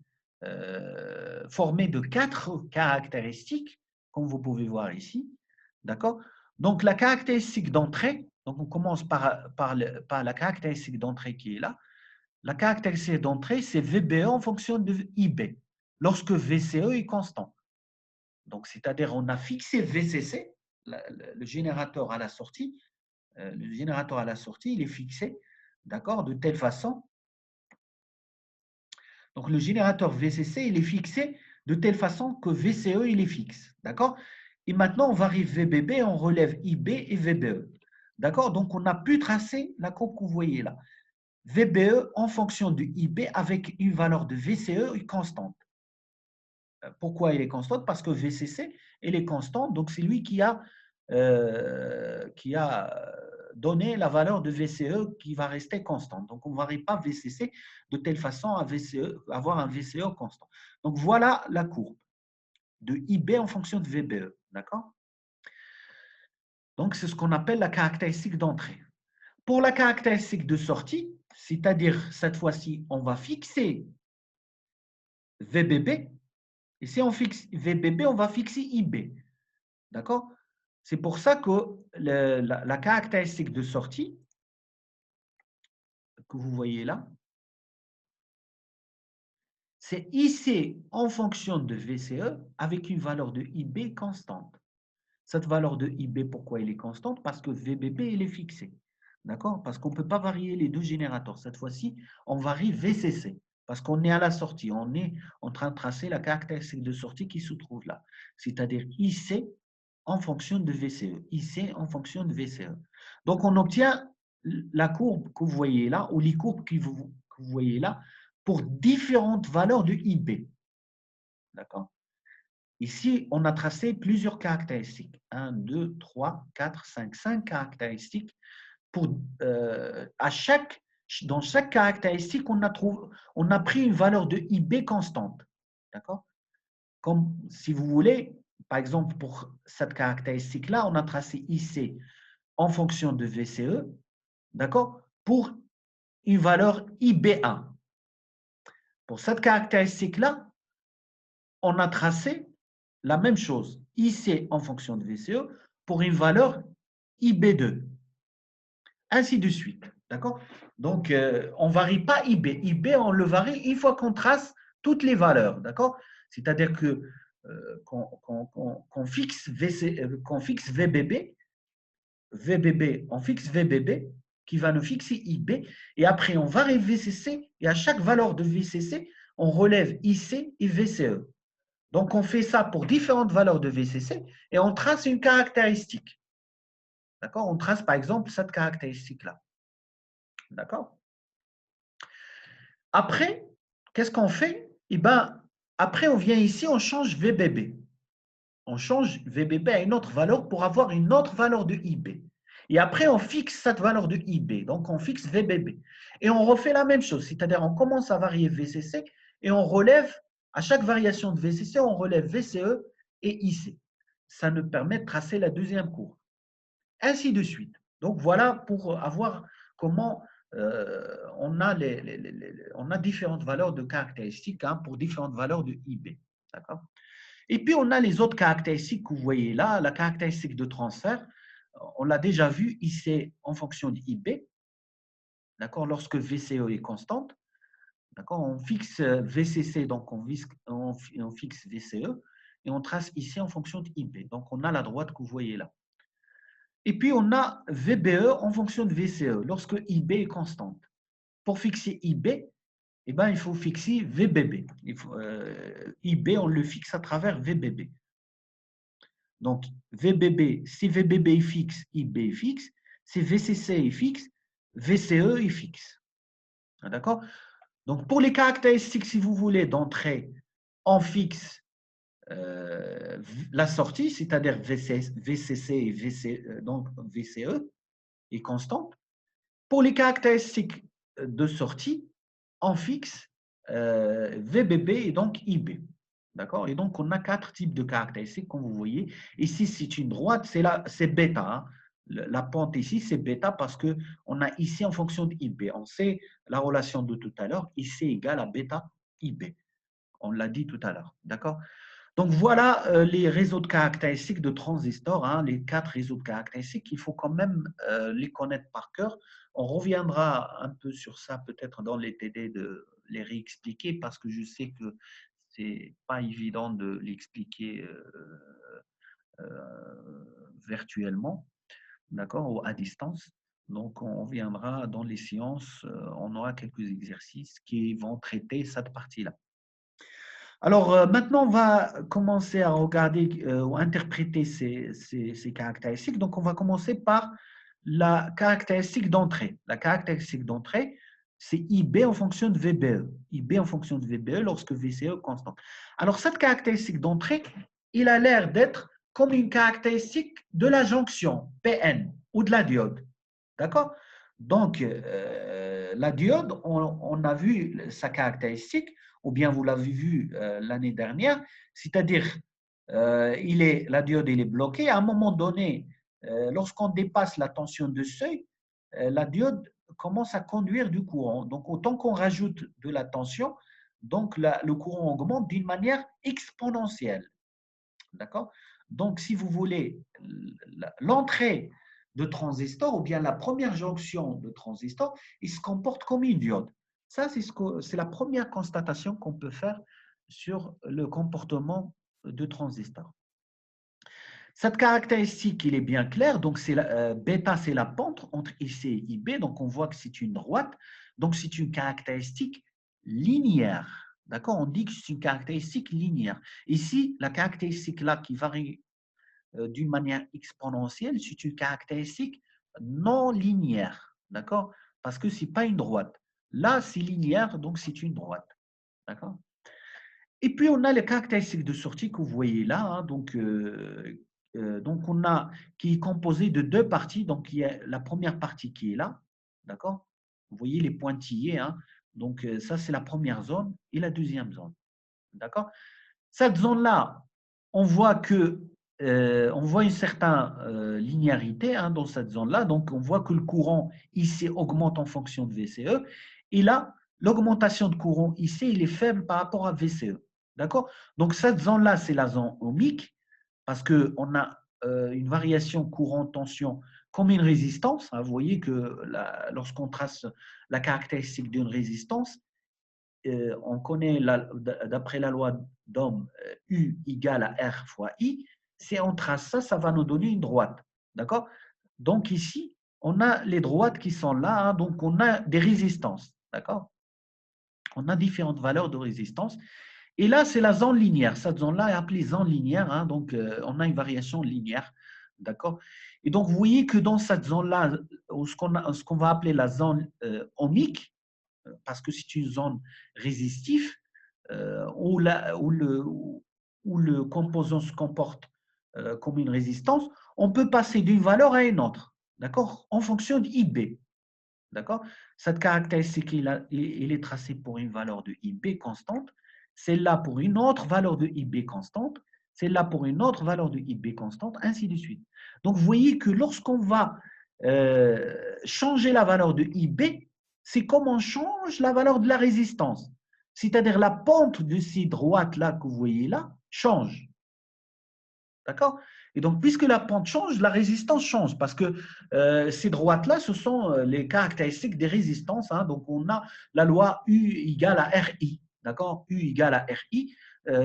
formé de 4 caractéristiques, comme vous pouvez voir ici. D'accord? Donc, la caractéristique d'entrée, donc on commence par la caractéristique d'entrée qui est là. La caractéristique d'entrée, c'est VBE en fonction de IB, lorsque VCE est constant. Donc, c'est-à-dire on a fixé VCC, le générateur à la sortie, il est fixé, d'accord, de telle façon. Donc, le générateur VCC, il est fixé de telle façon que VCE, il est fixe. D'accord? Et maintenant, on varie VBB, on relève IB et VBE. D'accord? Donc, on a pu tracer la courbe que vous voyez là. VBE en fonction de IB avec une valeur de VCE constante. Pourquoi il est constante? Parce que VCC, il est constant, donc c'est lui qui a donné la valeur de VCE qui va rester constante. Donc, on ne varie pas VCC de telle façon à avoir un VCE constant. Donc, voilà la courbe de IB en fonction de VBE. D'accord? Donc, c'est ce qu'on appelle la caractéristique d'entrée. Pour la caractéristique de sortie, c'est-à-dire cette fois-ci, on va fixer VBB. Et si on fixe VBB, on va fixer IB. D'accord? C'est pour ça que la caractéristique de sortie que vous voyez là, c'est IC en fonction de VCE avec une valeur de IB constante. Cette valeur de IB, pourquoi elle est constante? Parce que VBB, elle est fixée. D'accord? Parce qu'on ne peut pas varier les deux générateurs. Cette fois-ci, on varie VCC. Parce qu'on est à la sortie. On est en train de tracer la caractéristique de sortie qui se trouve là. C'est-à-dire IC en fonction de VCE. IC en fonction de VCE. Donc, on obtient la courbe que vous voyez là, ou les courbes que vous voyez là, pour différentes valeurs de IB. D'accord? Ici, on a tracé plusieurs caractéristiques. 1, 2, 3, 4, 5 caractéristiques. Dans chaque caractéristique, on a pris une valeur de IB constante. D'accord? Comme si vous voulez, par exemple, pour cette caractéristique-là, on a tracé IC en fonction de VCE, d'accord, pour une valeur IB1. Pour cette caractéristique-là, on a tracé la même chose, IC en fonction de VCE, pour une valeur IB2. Ainsi de suite. D'accord? Donc, on ne varie pas IB. IB, on le varie une fois qu'on trace toutes les valeurs. D'accord? C'est-à-dire que qu'on fixe VBB, on fixe VBB qui va nous fixer IB, et après on varie VCC, et à chaque valeur de VCC, on relève IC et VCE. Donc on fait ça pour différentes valeurs de VCC, et on trace une caractéristique. D'accord? On trace par exemple cette caractéristique-là. D'accord? Après, qu'est-ce qu'on fait? Eh bien, après, on vient ici, on change VBB. On change VBB à une autre valeur pour avoir une autre valeur de IB. Et après, on fixe cette valeur de IB. Donc, on fixe VBB. Et on refait la même chose, c'est-à-dire on commence à varier VCC et on relève, à chaque variation de VCC, on relève VCE et IC. Ça nous permet de tracer la deuxième courbe. Ainsi de suite. Donc, voilà pour avoir comment on a différentes valeurs de caractéristiques pour différentes valeurs de IB. D'accord? Et puis, on a les autres caractéristiques que vous voyez là. La caractéristique de transfert, on l'a déjà vu ici en fonction de IB. D'accord? Lorsque VCE est constante, d'accord? On fixe VCC, donc on fixe VCE, et on trace ici en fonction de IB. Donc, on a la droite que vous voyez là. Et puis, on a VBE en fonction de VCE, lorsque IB est constante. Pour fixer IB, eh ben, il faut fixer VBB. IB, on le fixe à travers VBB. Donc, VBB, si VBB est fixe, IB est fixe. Si VCC est fixe, VCE est fixe. D'accord? Donc, pour les caractéristiques, si vous voulez, d'entrée, on fixe la sortie, c'est-à-dire VCC et donc VCE est constante. Pour les caractéristiques de sortie, on fixe VBB et donc IB. D'accord? Et donc, on a 4 types de caractéristiques, comme vous voyez. Ici, c'est une droite, c'est bêta. Hein. La pente ici, c'est bêta parce qu'on a ici en fonction de IB. On sait la relation de tout à l'heure, IC égale à bêta IB. On l'a dit tout à l'heure. D'accord? Donc, voilà les réseaux de caractéristiques de transistors, hein, les 4 réseaux de caractéristiques. Il faut quand même les connaître par cœur. On reviendra un peu sur ça peut-être dans les TD de les réexpliquer parce que je sais que ce n'est pas évident de l'expliquer virtuellement, d'accord, ou à distance. Donc, on reviendra dans les séances, on aura quelques exercices qui vont traiter cette partie-là. Alors, maintenant, on va commencer à regarder ou interpréter ces caractéristiques. Donc, on va commencer par la caractéristique d'entrée. La caractéristique d'entrée, c'est IB en fonction de VBE. IB en fonction de VBE lorsque VCE est constant. Alors, cette caractéristique d'entrée, il a l'air d'être comme une caractéristique de la jonction PN ou de la diode. D'accord? Donc, la diode, on a vu sa caractéristique, ou bien vous l'avez vu l'année dernière, c'est-à-dire la diode il est bloquée. À un moment donné, lorsqu'on dépasse la tension de seuil, la diode commence à conduire du courant. Donc, autant qu'on rajoute de la tension, donc le courant augmente d'une manière exponentielle. D'accord? Donc, si vous voulez, l'entrée de transistor ou bien la première jonction de transistor, il se comporte comme une diode. Ça, c'est la première constatation qu'on peut faire sur le comportement de transistor. Cette caractéristique, il est bien clair. Donc, bêta, c'est la pente entre IC et IB. Donc, on voit que c'est une droite. Donc, c'est une caractéristique linéaire. D'accord? On dit que c'est une caractéristique linéaire. Ici, la caractéristique là qui varie d'une manière exponentielle, c'est une caractéristique non linéaire. D'accord? Parce que ce n'est pas une droite. Là, c'est linéaire, donc c'est une droite. D'accord? Et puis, on a les caractéristiques de sortie que vous voyez là. Hein, donc, on a qui est composé de 2 parties. Donc, il y a la première partie qui est là. D'accord? Vous voyez les pointillés. Hein, donc, ça, c'est la première zone et la deuxième zone. D'accord? Cette zone-là, on voit une certaine linéarité hein, dans cette zone-là. Donc, on voit que le courant ici augmente en fonction de VCE. Et là, l'augmentation de courant ici, il est faible par rapport à VCE. D'accord? Donc, cette zone-là, c'est la zone ohmique parce qu'on a une variation courant-tension comme une résistance. Hein. Vous voyez que lorsqu'on trace la caractéristique d'une résistance, on connaît d'après la loi d'Ohm, U égale à R fois I. Si on trace ça, ça va nous donner une droite. D'accord? Donc ici, on a les droites qui sont là. Hein, donc on a des résistances. D'accord? On a différentes valeurs de résistance. Et là, c'est la zone linéaire. Cette zone-là est appelée zone linéaire. Hein, donc on a une variation linéaire. D'accord? Et donc, vous voyez que dans cette zone-là, ce qu'on va appeler la zone ohmique, parce que c'est une zone résistive où le composant se comporte comme une résistance, on peut passer d'une valeur à une autre, d'accord, en fonction de IB. D'accord? Cette caractéristique, il est tracé pour une valeur de IB constante, celle-là pour une autre valeur de IB constante, celle-là pour une autre valeur de IB constante, ainsi de suite. Donc, vous voyez que lorsqu'on va changer la valeur de IB, c'est comme on change la valeur de la résistance. C'est-à-dire la pente de ces droites-là que vous voyez là change. D'accord? Et donc, puisque la pente change, la résistance change, parce que ces droites-là, ce sont les caractéristiques des résistances. Hein. Donc, on a la loi U égale à RI. D'accord? U égale à RI.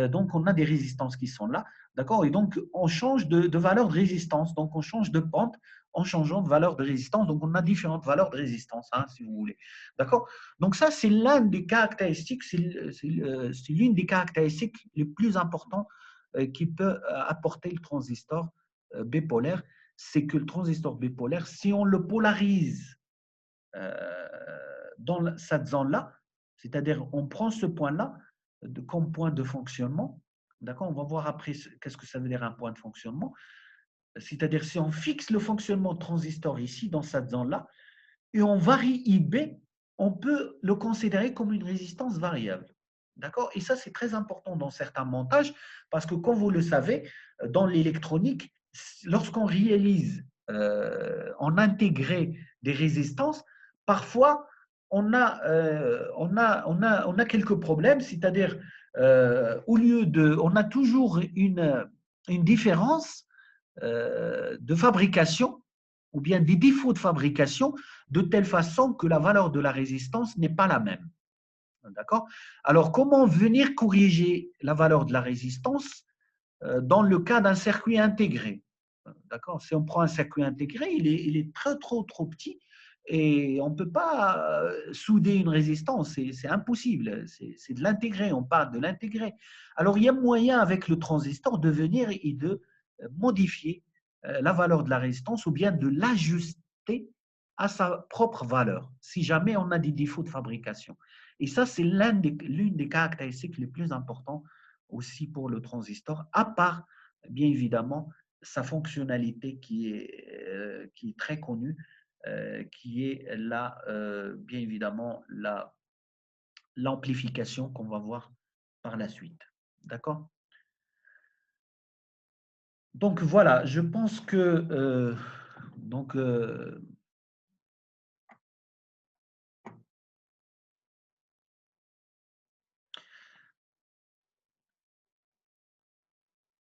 Donc, on a des résistances qui sont là. D'accord? Et donc, on change de valeur de résistance. Donc, on change de pente en changeant de valeur de résistance. Donc, on a différentes valeurs de résistance, hein, si vous voulez. D'accord? Donc, ça, c'est l'une des caractéristiques, c'est l'une des caractéristiques les plus importantes qui peut apporter le transistor bipolaire, c'est que le transistor bipolaire, si on le polarise dans cette zone-là, c'est-à-dire on prend ce point-là comme point de fonctionnement, d'accord, on va voir après qu'est-ce que ça veut dire un point de fonctionnement, c'est-à-dire si on fixe le fonctionnement transistor ici, dans cette zone-là, et on varie IB, on peut le considérer comme une résistance variable. D'accord? Et ça, c'est très important dans certains montages parce que, comme vous le savez, dans l'électronique, lorsqu'on réalise, on intégrait des résistances, parfois, on a quelques problèmes, c'est-à-dire, au lieu de, on a toujours une différence de fabrication ou bien des défauts de fabrication de telle façon que la valeur de la résistance n'est pas la même. D'accord? Alors, comment venir corriger la valeur de la résistance dans le cas d'un circuit intégré? D'accord? Si on prend un circuit intégré, il est très, trop petit et on ne peut pas souder une résistance. C'est impossible. C'est de l'intégrer. On parle de l'intégrer. Alors, il y a moyen avec le transistor de venir et de modifier la valeur de la résistance ou bien de l'ajuster à sa propre valeur si jamais on a des défauts de fabrication. Et ça, c'est l'une des caractéristiques les plus importantes aussi pour le transistor, à part, bien évidemment, sa fonctionnalité qui est très connue, qui est bien évidemment l'amplification qu'on va voir par la suite. D'accord? Donc voilà, je pense que